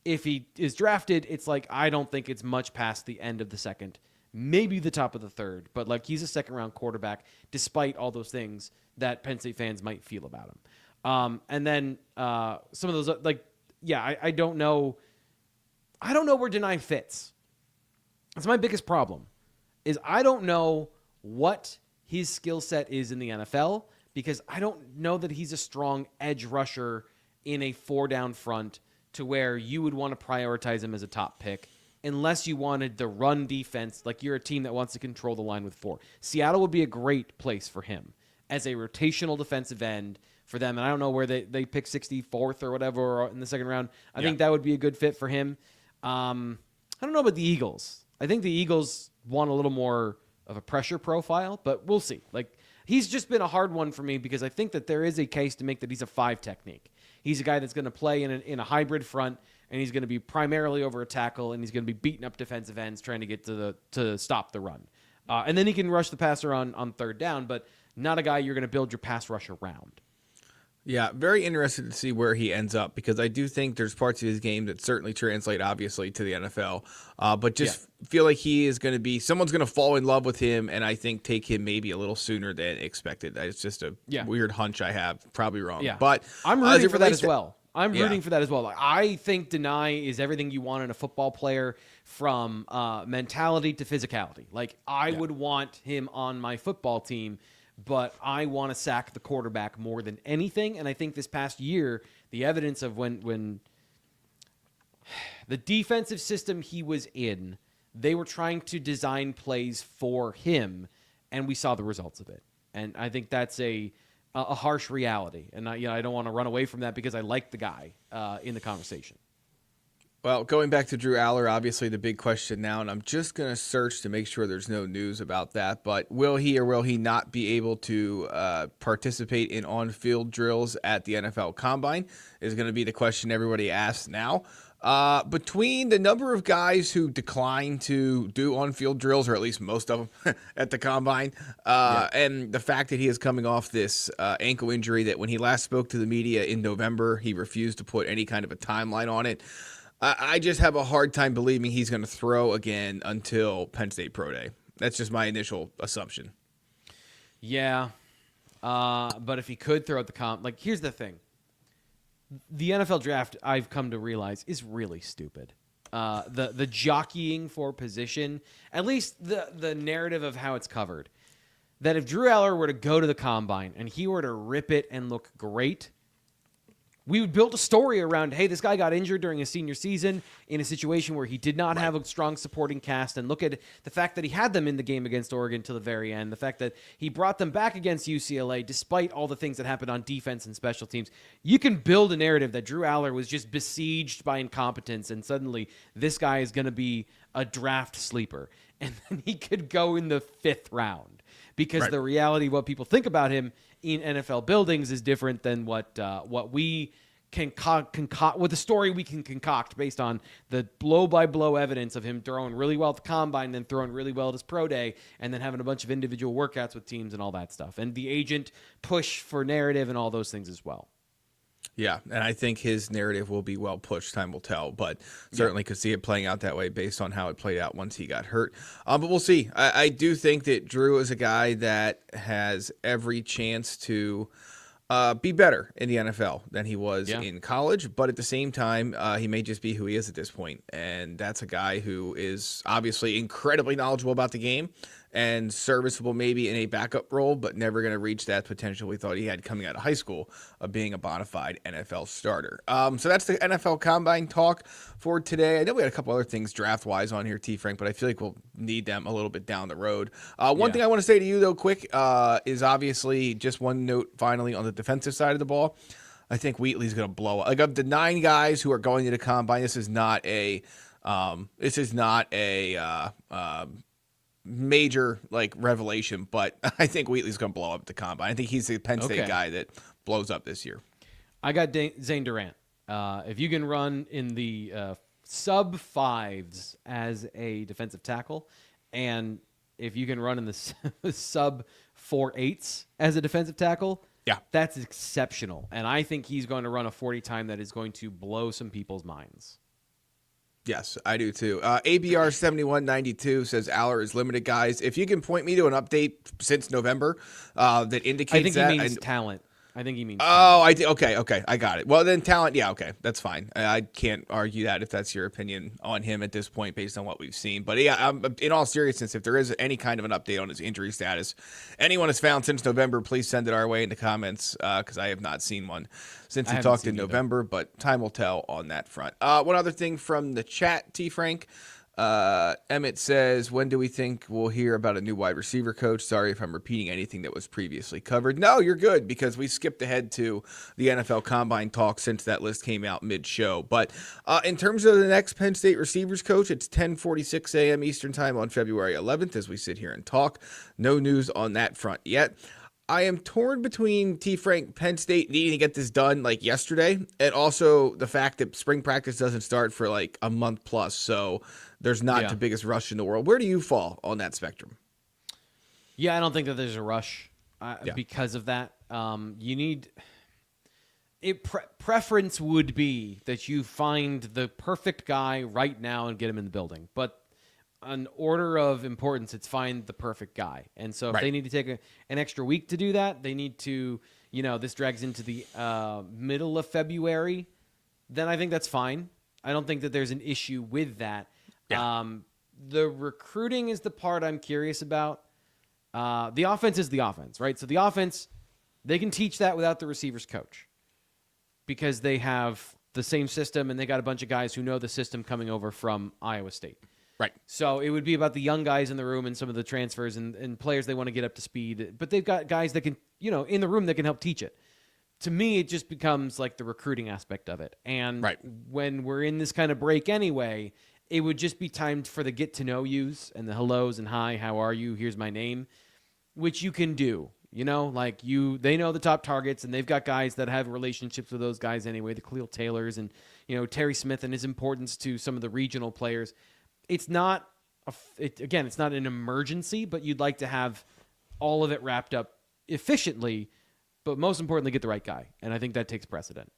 If he is drafted, it's like I don't think it's much past the end of the second. Maybe the top of the third, but like he's a second-round quarterback, despite all those things that Penn State fans might feel about him. And then some of those, like, yeah, I don't know. I don't know where Nittany fits. That's my biggest problem, is I don't know what his skill set is in the NFL because I don't know that he's a strong edge rusher in a 4-down front to where you would want to prioritize him as a top pick. Unless you wanted the run defense, like you're a team that wants to control the line with 4. Seattle would be a great place for him as a rotational defensive end for them. And I don't know where they pick 64th or whatever in the second round. I think that would be a good fit for him. I don't know about the Eagles. I think the Eagles want a little more of a pressure profile, but we'll see. Like he's just been a hard one for me because I think that there is a case to make that he's a 5 technique. He's a guy that's going to play in a hybrid front. And he's going to be primarily over a tackle, and he's going to be beating up defensive ends trying to get to stop the run. And then he can rush the passer on third down, but not a guy you're going to build your pass rush around. Yeah, very interested to see where he ends up because I do think there's parts of his game that certainly translate, obviously, to the NFL. But just feel like he is going to be – someone's going to fall in love with him and I think take him maybe a little sooner than expected. It's just a weird hunch I have. Probably wrong. Yeah. But I'm rooting for that as well. I'm rooting for that as well. Like, I think Nittany is everything you want in a football player from mentality to physicality. Like, I would want him on my football team, but I want to sack the quarterback more than anything. And I think this past year, the evidence of when the defensive system he was in, they were trying to design plays for him, and we saw the results of it. And I think that's a harsh reality. And I don't want to run away from that because I like the guy in the conversation. Well, going back to Drew Aller, obviously the big question now, and I'm just going to search to make sure there's no news about that, but will he or will he not be able to participate in on-field drills at the NFL Combine is going to be the question everybody asks now. Between the number of guys who decline to do on-field drills, or at least most of them at the Combine, and the fact that he is coming off this ankle injury that when he last spoke to the media in November, he refused to put any kind of a timeline on it. I just have a hard time believing he's going to throw again until Penn State Pro Day. That's just my initial assumption. Yeah, but if he could throw at the like, here's the thing. The NFL draft, I've come to realize, is really stupid. The jockeying for position, at least the narrative of how it's covered, that if Drew Aller were to go to the Combine and he were to rip it and look great, we built a story around, hey, this guy got injured during his senior season in a situation where he did not have a strong supporting cast. And look at the fact that he had them in the game against Oregon till the very end, the fact that he brought them back against UCLA despite all the things that happened on defense and special teams. You can build a narrative that Drew Aller was just besieged by incompetence, and suddenly this guy is going to be a draft sleeper. And then he could go in the 5th round, because the reality of what people think about him in NFL buildings is different than what we can concoct, with the story we can concoct based on the blow-by-blow evidence of him throwing really well at the combine, then throwing really well at his pro day, and then having a bunch of individual workouts with teams and all that stuff. And the agent push for narrative and all those things as well. Yeah, and I think his narrative will be well pushed. Time will tell, but certainly could see it playing out that way based on how it played out once he got hurt. But we'll see. I do think that Drew is a guy that has every chance to be better in the NFL than he was in college, but at the same time, he may just be who he is at this point. And that's a guy who is obviously incredibly knowledgeable about the game and serviceable maybe in a backup role, but never going to reach that potential we thought he had coming out of high school of being a bona fide NFL starter. So that's the NFL Combine talk for today. I know we had a couple other things draft-wise on here, T. Frank, but I feel like we'll need them a little bit down the road. One thing I want to say to you, though, quick, is obviously just one note finally on the defensive side of the ball. I think Wheatley's going to blow up. Like, of the 9 guys who are going to the Combine, this is not a major like revelation, but I think Wheatley's going to blow up at the Combine. I think he's the Penn State guy that blows up this year. I got Zane Durant. If you can run in the sub 5s as a defensive tackle, and if you can run in the sub 4.8s as a defensive tackle, that's exceptional. And I think he's going to run a 40 time that is going to blow some people's minds. Yes, I do too. ABR 7192 says Aller is limited, guys. If you can point me to an update since November that indicates I think that. He means talent. I think he means talent. I did. Okay. I got it. Well, then talent. Yeah, okay. That's fine. I can't argue that if that's your opinion on him at this point based on what we've seen. But yeah, in all seriousness, if there is any kind of an update on his injury status, anyone has found since November, please send it our way in the comments because I have not seen one since he talked in November, but time will tell on that front. One other thing from the chat, T. Frank. Emmett says, when do we think we'll hear about a new wide receiver coach? Sorry if I'm repeating anything that was previously covered. No, you're good, because we skipped ahead to the NFL Combine talk since that list came out mid-show. But in terms of the next Penn State receivers coach, it's 10:46 a.m. Eastern time on February 11th as we sit here and talk. No news on that front yet. I am torn between T. Frank, Penn State needing to get this done like yesterday, and also the fact that spring practice doesn't start for like a month plus, so there's not the biggest rush in the world. Where do you fall on that spectrum? Yeah, I don't think that there's a rush because of that. You need it. Preference would be that you find the perfect guy right now and get him in the building, but an order of importance, it's find the perfect guy. And so if they need to take an extra week to do that, they need to, this drags into the middle of February, then I think that's fine. I don't think that there's an issue with that. Yeah. The recruiting is the part I'm curious about. The offense is the offense, right? So the offense, they can teach that without the receivers coach because they have the same system and they got a bunch of guys who know the system coming over from Iowa State. Right. So it would be about the young guys in the room and some of the transfers and players they want to get up to speed. But they've got guys that can, in the room that can help teach it. To me, it just becomes like the recruiting aspect of it. And when we're in this kind of break anyway, it would just be time for the get to know yous and the hellos and hi, how are you? Here's my name, which you can do. They know the top targets and they've got guys that have relationships with those guys anyway, the Khalil Taylors and, Terry Smith and his importance to some of the regional players. It's not, it's not an emergency, but you'd like to have all of it wrapped up efficiently, but most importantly, get the right guy. And I think that takes precedent.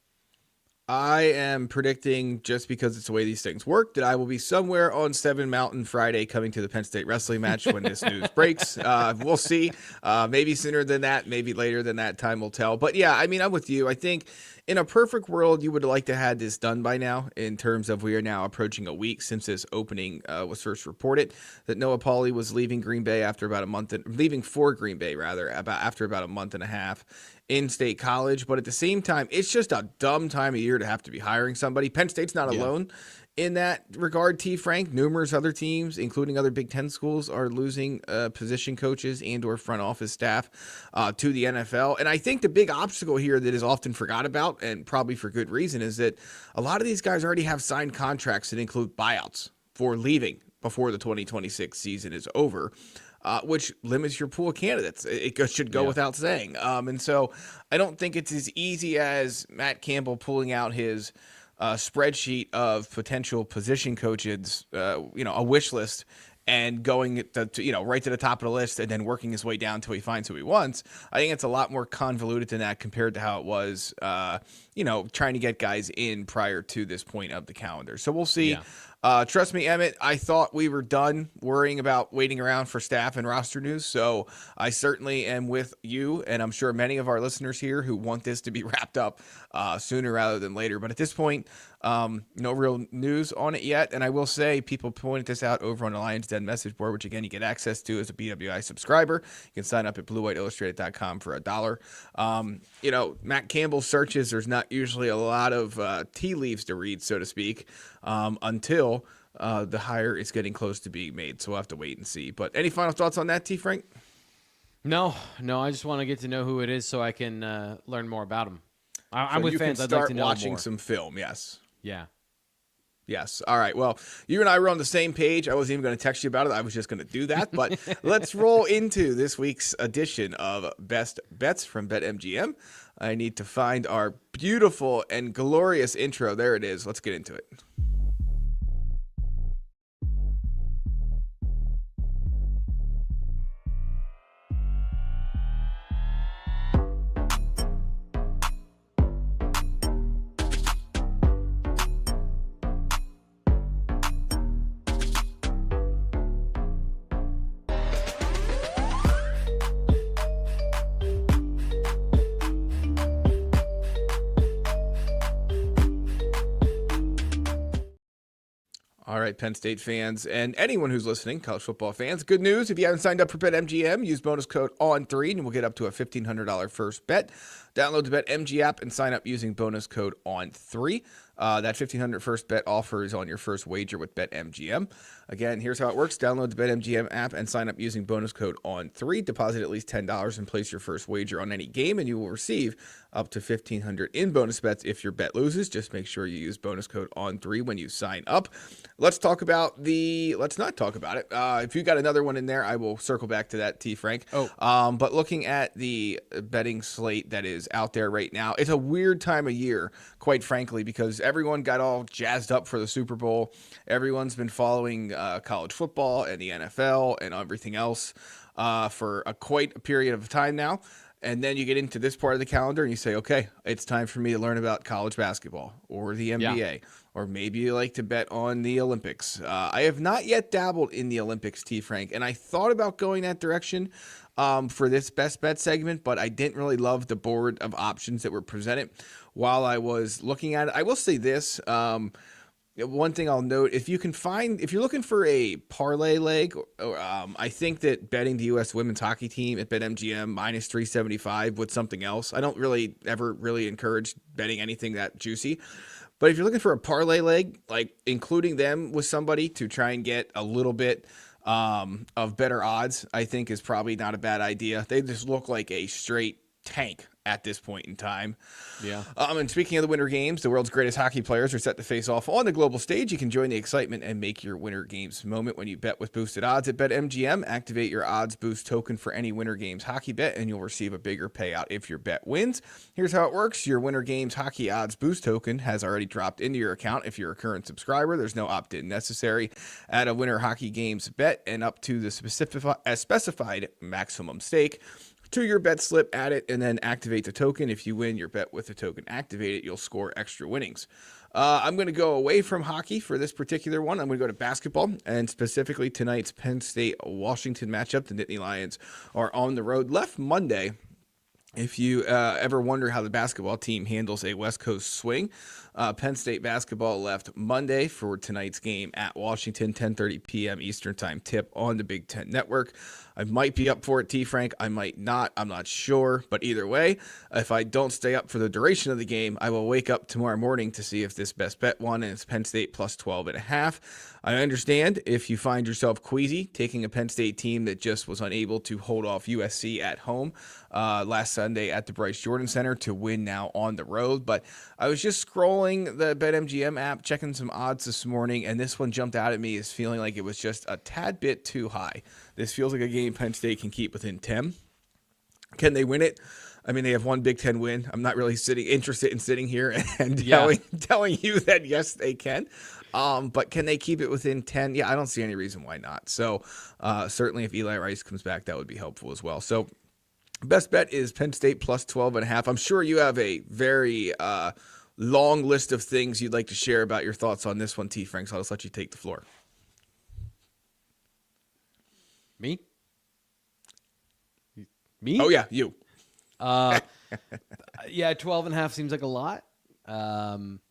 I am predicting, just because it's the way these things work, that I will be somewhere on 7 Mountain Friday coming to the Penn State wrestling match when this news breaks. We'll see. Maybe sooner than that, maybe later than that. Time will tell. But yeah, I mean, I'm with you. I think in a perfect world, you would like to have this done by now, in terms of we are now approaching a week since this opening was first reported, that Noah Pauley was leaving Green Bay after about a month, leaving for Green Bay rather, after about a month and a half in-state college, but at the same time, it's just a dumb time of year to have to be hiring somebody. Penn State's not alone in that regard, T. Frank. Numerous other teams, including other Big Ten schools, are losing position coaches and or front office staff to the NFL. And I think the big obstacle here that is often forgot about, and probably for good reason, is that a lot of these guys already have signed contracts that include buyouts for leaving before the 2026 season is over. Which limits your pool of candidates. It should go without saying. And so I don't think it's as easy as Matt Campbell pulling out his spreadsheet of potential position coaches, a wish list, and going right to the top of the list and then working his way down until he finds who he wants. I think it's a lot more convoluted than that compared to how it was, trying to get guys in prior to this point of the calendar. So we'll see. Trust me, Emmett, I thought we were done worrying about waiting around for staff and roster news. So I certainly am with you, and I'm sure many of our listeners here who want this to be wrapped up sooner rather than later. But at this point, no real news on it yet. And I will say, people pointed this out over on the Lions Den message board, which again, you get access to as a BWI subscriber. You can sign up at bluewhiteillustrated.com for $1. Matt Campbell's searches, there's not usually a lot of tea leaves to read, so to speak, until the hire is getting close to being made. So we'll have to wait and see. But any final thoughts on that, T. Frank? No. I just want to get to know who it is so I can learn more about him. I'm with fans. I'd like to know watching more. some film. Yes. Yeah. Yes. All right. Well, you and I were on the same page. I wasn't even going to text you about it. I was just going to do that. But let's roll into this week's edition of Best Bets from BetMGM. I need to find our beautiful and glorious intro. There it is. Let's get into it. All right, Penn State fans and anyone who's listening, college football fans, good news. If you haven't signed up for BetMGM, use bonus code ON3 and we'll get up to a $1,500 first bet. Download the BetMG app and sign up using bonus code ON3. That $1,500 first bet offer is on your first wager with BetMGM. Again, here's how it works. Download the BetMGM app and sign up using bonus code ON3. Deposit at least $10 and place your first wager on any game, and you will receive up to $1,500 in bonus bets if your bet loses. Just make sure you use bonus code ON3 when you sign up. Let's not talk about it. If you got another one in there, I will circle back to that, T. Frank. But looking at the betting slate that is out there right now, it's a weird time of year, quite frankly, because everyone got all jazzed up for the Super Bowl. Everyone's been following college football and the NFL and everything else for quite a period of time now. And then you get into this part of the calendar and you say, okay, it's time for me to learn about college basketball or the NBA, or maybe you like to bet on the Olympics. I have not yet dabbled in the Olympics, T. Frank, and I thought about going that direction for this best bet segment, but I didn't really love the board of options that were presented while I was looking at it. I will say this. One thing I'll note, if you're looking for a parlay leg, I think that betting the U.S. women's hockey team at BetMGM minus 375 with something else. I don't really ever encourage betting anything that juicy. But if you're looking for a parlay leg, like including them with somebody to try and get a little bit of better odds, I think is probably not a bad idea. They just look like a straight tank at this point in time. Yeah. And speaking of the Winter Games, the world's greatest hockey players are set to face off on the global stage. You can join the excitement and make your Winter Games moment when you bet with boosted odds at BetMGM. Activate your odds boost token for any Winter Games hockey bet, and you'll receive a bigger payout if your bet wins. Here's how it works. Your Winter Games hockey odds boost token has already dropped into your account if you're a current subscriber. There's no opt-in necessary. Add a Winter Hockey Games bet and up to the specified maximum stake to your bet slip, add it, and then activate the token. If you win your bet with the token activated, you'll score extra winnings. I'm going to go away from hockey for this particular one. I'm going to go to basketball, and specifically tonight's Penn State-Washington matchup. The Nittany Lions are on the road. Left Monday. If you ever wonder how the basketball team handles a West Coast swing, Penn State basketball left Monday for tonight's game at Washington, 10:30 p.m. Eastern Time tip on the Big Ten Network. I might be up for it, T. Frank. I might not. I'm not sure. But either way, if I don't stay up for the duration of the game, I will wake up tomorrow morning to see if this best bet won, and it's Penn State plus 12.5. I understand if you find yourself queasy taking a Penn State team that just was unable to hold off USC at home last Sunday at the Bryce Jordan Center to win now on the road. But I was just scrolling the BetMGM app, checking some odds this morning, and this one jumped out at me as feeling like it was just a tad bit too high. This feels like a game Penn State can keep within 10. Can they win it? I mean, they have one Big Ten win. I'm not really interested in sitting here and telling you that, yes, they can. But can they keep it within 10? Yeah, I don't see any reason why not. So certainly if Eli Rice comes back, that would be helpful as well. So best bet is Penn State plus 12.5. I'm sure you have a very long list of things you'd like to share about your thoughts on this one, T. Frank, so I'll just let you take the floor. Me? Oh, yeah, you. Yeah, 12.5 seems like a lot,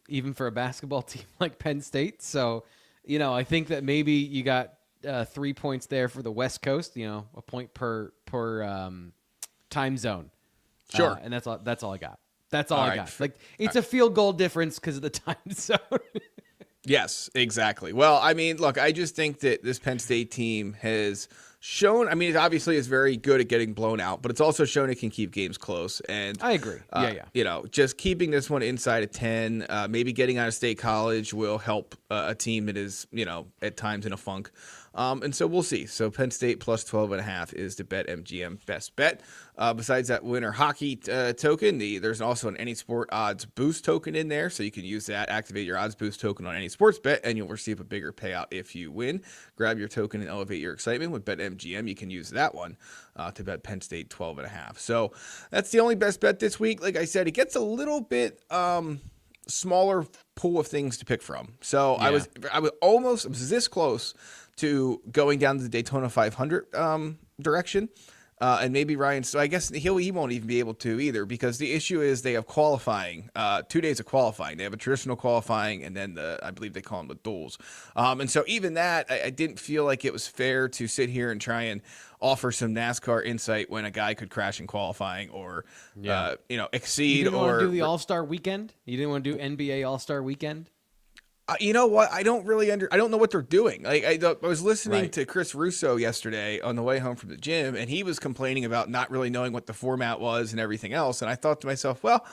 even for a basketball team like Penn State. So, I think that maybe you got 3 points there for the West Coast, a point per time zone. Sure. And that's all I got. That's all I right. got. Like, it's a field goal difference because of the time zone. Yes, exactly. Well, I mean, look, I just think that this Penn State team has shown, I mean, it obviously is very good at getting blown out, but it's also shown it can keep games close. And I agree. Just keeping this one inside of 10, maybe getting out of State College will help a team that is, at times in a funk. And so we'll see. So Penn State plus 12.5 is the BetMGM best bet. Besides that winner hockey token, there's also an Any Sport odds boost token in there. So you can use that, activate your odds boost token on any sports bet, and you'll receive a bigger payout if you win. Grab your token and elevate your excitement with BetMGM. You can use that one to bet Penn State 12.5. So that's the only best bet this week. Like I said, it gets a little bit smaller pool of things to pick from. So yeah. I was this close to going down to the Daytona 500 direction. And maybe Ryan, so I guess he won't even be able to either, because the issue is they have qualifying, 2 days of qualifying. They have a traditional qualifying, and then I believe they call them the duels. And so even that, I didn't feel like it was fair to sit here and try and offer some NASCAR insight when a guy could crash in qualifying or, exceed. You didn't want to do the All-Star Weekend? You didn't want to do NBA All-Star Weekend? You know what? I don't really I don't know what they're doing. Like I was listening to Chris Russo yesterday on the way home from the gym, and he was complaining about not really knowing what the format was and everything else. And I thought to myself, well,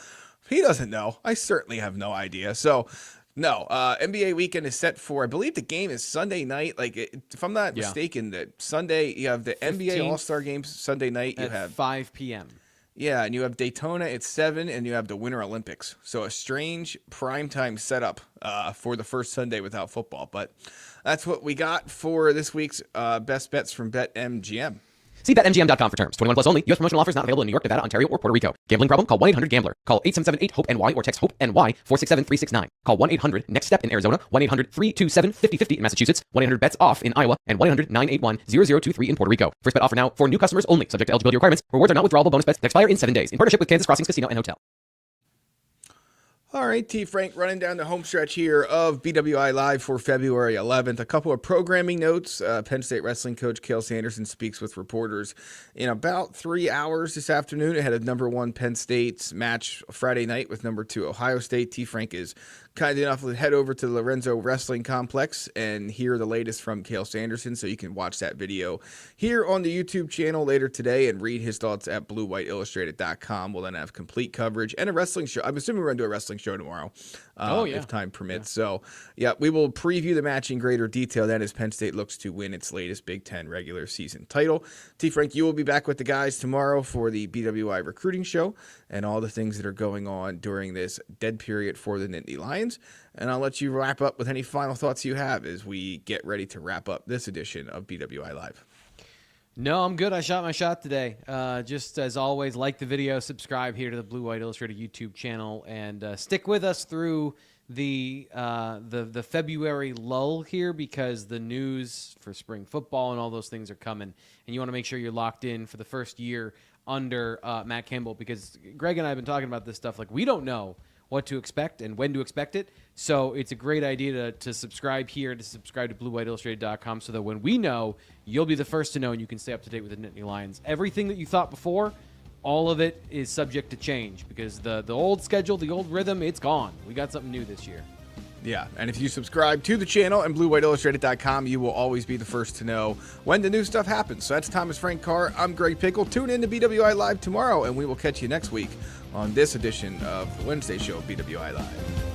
if he doesn't know, I certainly have no idea. So, no, NBA weekend is set for, I believe the game is Sunday night. Like, if I'm not mistaken, that Sunday you have the NBA All-Star games Sunday night. You have 5 p.m. Yeah, and you have Daytona at 7, and you have the Winter Olympics. So a strange primetime setup for the first Sunday without football. But that's what we got for this week's Best Bets from BetMGM. See BetMGM.com for terms. 21 plus only. U.S. promotional offers not available in New York, Nevada, Ontario, or Puerto Rico. Gambling problem? Call 1-800-GAMBLER. Call 877-8-HOPE-NY or text HOPE-NY 467-369. Call 1-800-NEXT-STEP in Arizona, 1-800-327-5050 in Massachusetts, 1-800-BETS-OFF in Iowa, and 1-800-981-0023 in Puerto Rico. First bet offer now for new customers only. Subject to eligibility requirements. Rewards are not withdrawable bonus bets that expire in 7 days. In partnership with Kansas Crossings Casino and Hotel. All right, T. Frank, running down the home stretch here of BWI Live for February 11th. A couple of programming notes. Penn State wrestling coach Cale Sanderson speaks with reporters in about 3 hours this afternoon ahead of number 1 Penn State's match Friday night with number 2 Ohio State. T. Frank is kind enough to head over to the Lorenzo Wrestling Complex and hear the latest from Cale Sanderson, so you can watch that video here on the YouTube channel later today and read his thoughts at BlueWhiteIllustrated.com. We'll then have complete coverage and a wrestling show. I'm assuming we're going to do a wrestling show tomorrow, if time permits. Yeah. So, we will preview the match in greater detail then as Penn State looks to win its latest Big Ten regular season title. T. Frank, you will be back with the guys tomorrow for the BWI recruiting show and all the things that are going on during this dead period for the Nittany Lions. And I'll let you wrap up with any final thoughts you have as we get ready to wrap up this edition of BWI Live. No, I'm good. I shot my shot today. Just as always, like the video, subscribe here to the Blue White Illustrated YouTube channel, and stick with us through the February lull here, because the news for spring football and all those things are coming, and you want to make sure you're locked in for the first year under Matt Campbell, because Greg and I have been talking about this stuff. Like, we don't know what to expect and when to expect it. So it's a great idea to subscribe here, to subscribe to BlueWhiteIllustrated.com, so that when we know, you'll be the first to know and you can stay up to date with the Nittany Lions. Everything that you thought before, all of it is subject to change because the old schedule, the old rhythm, it's gone. We got something new this year. Yeah, and if you subscribe to the channel and BlueWhiteIllustrated.com, you will always be the first to know when the new stuff happens. So that's Thomas Frank Carr. I'm Greg Pickel. Tune in to BWI Live tomorrow, and we will catch you next week on this edition of the Wednesday show of BWI Live.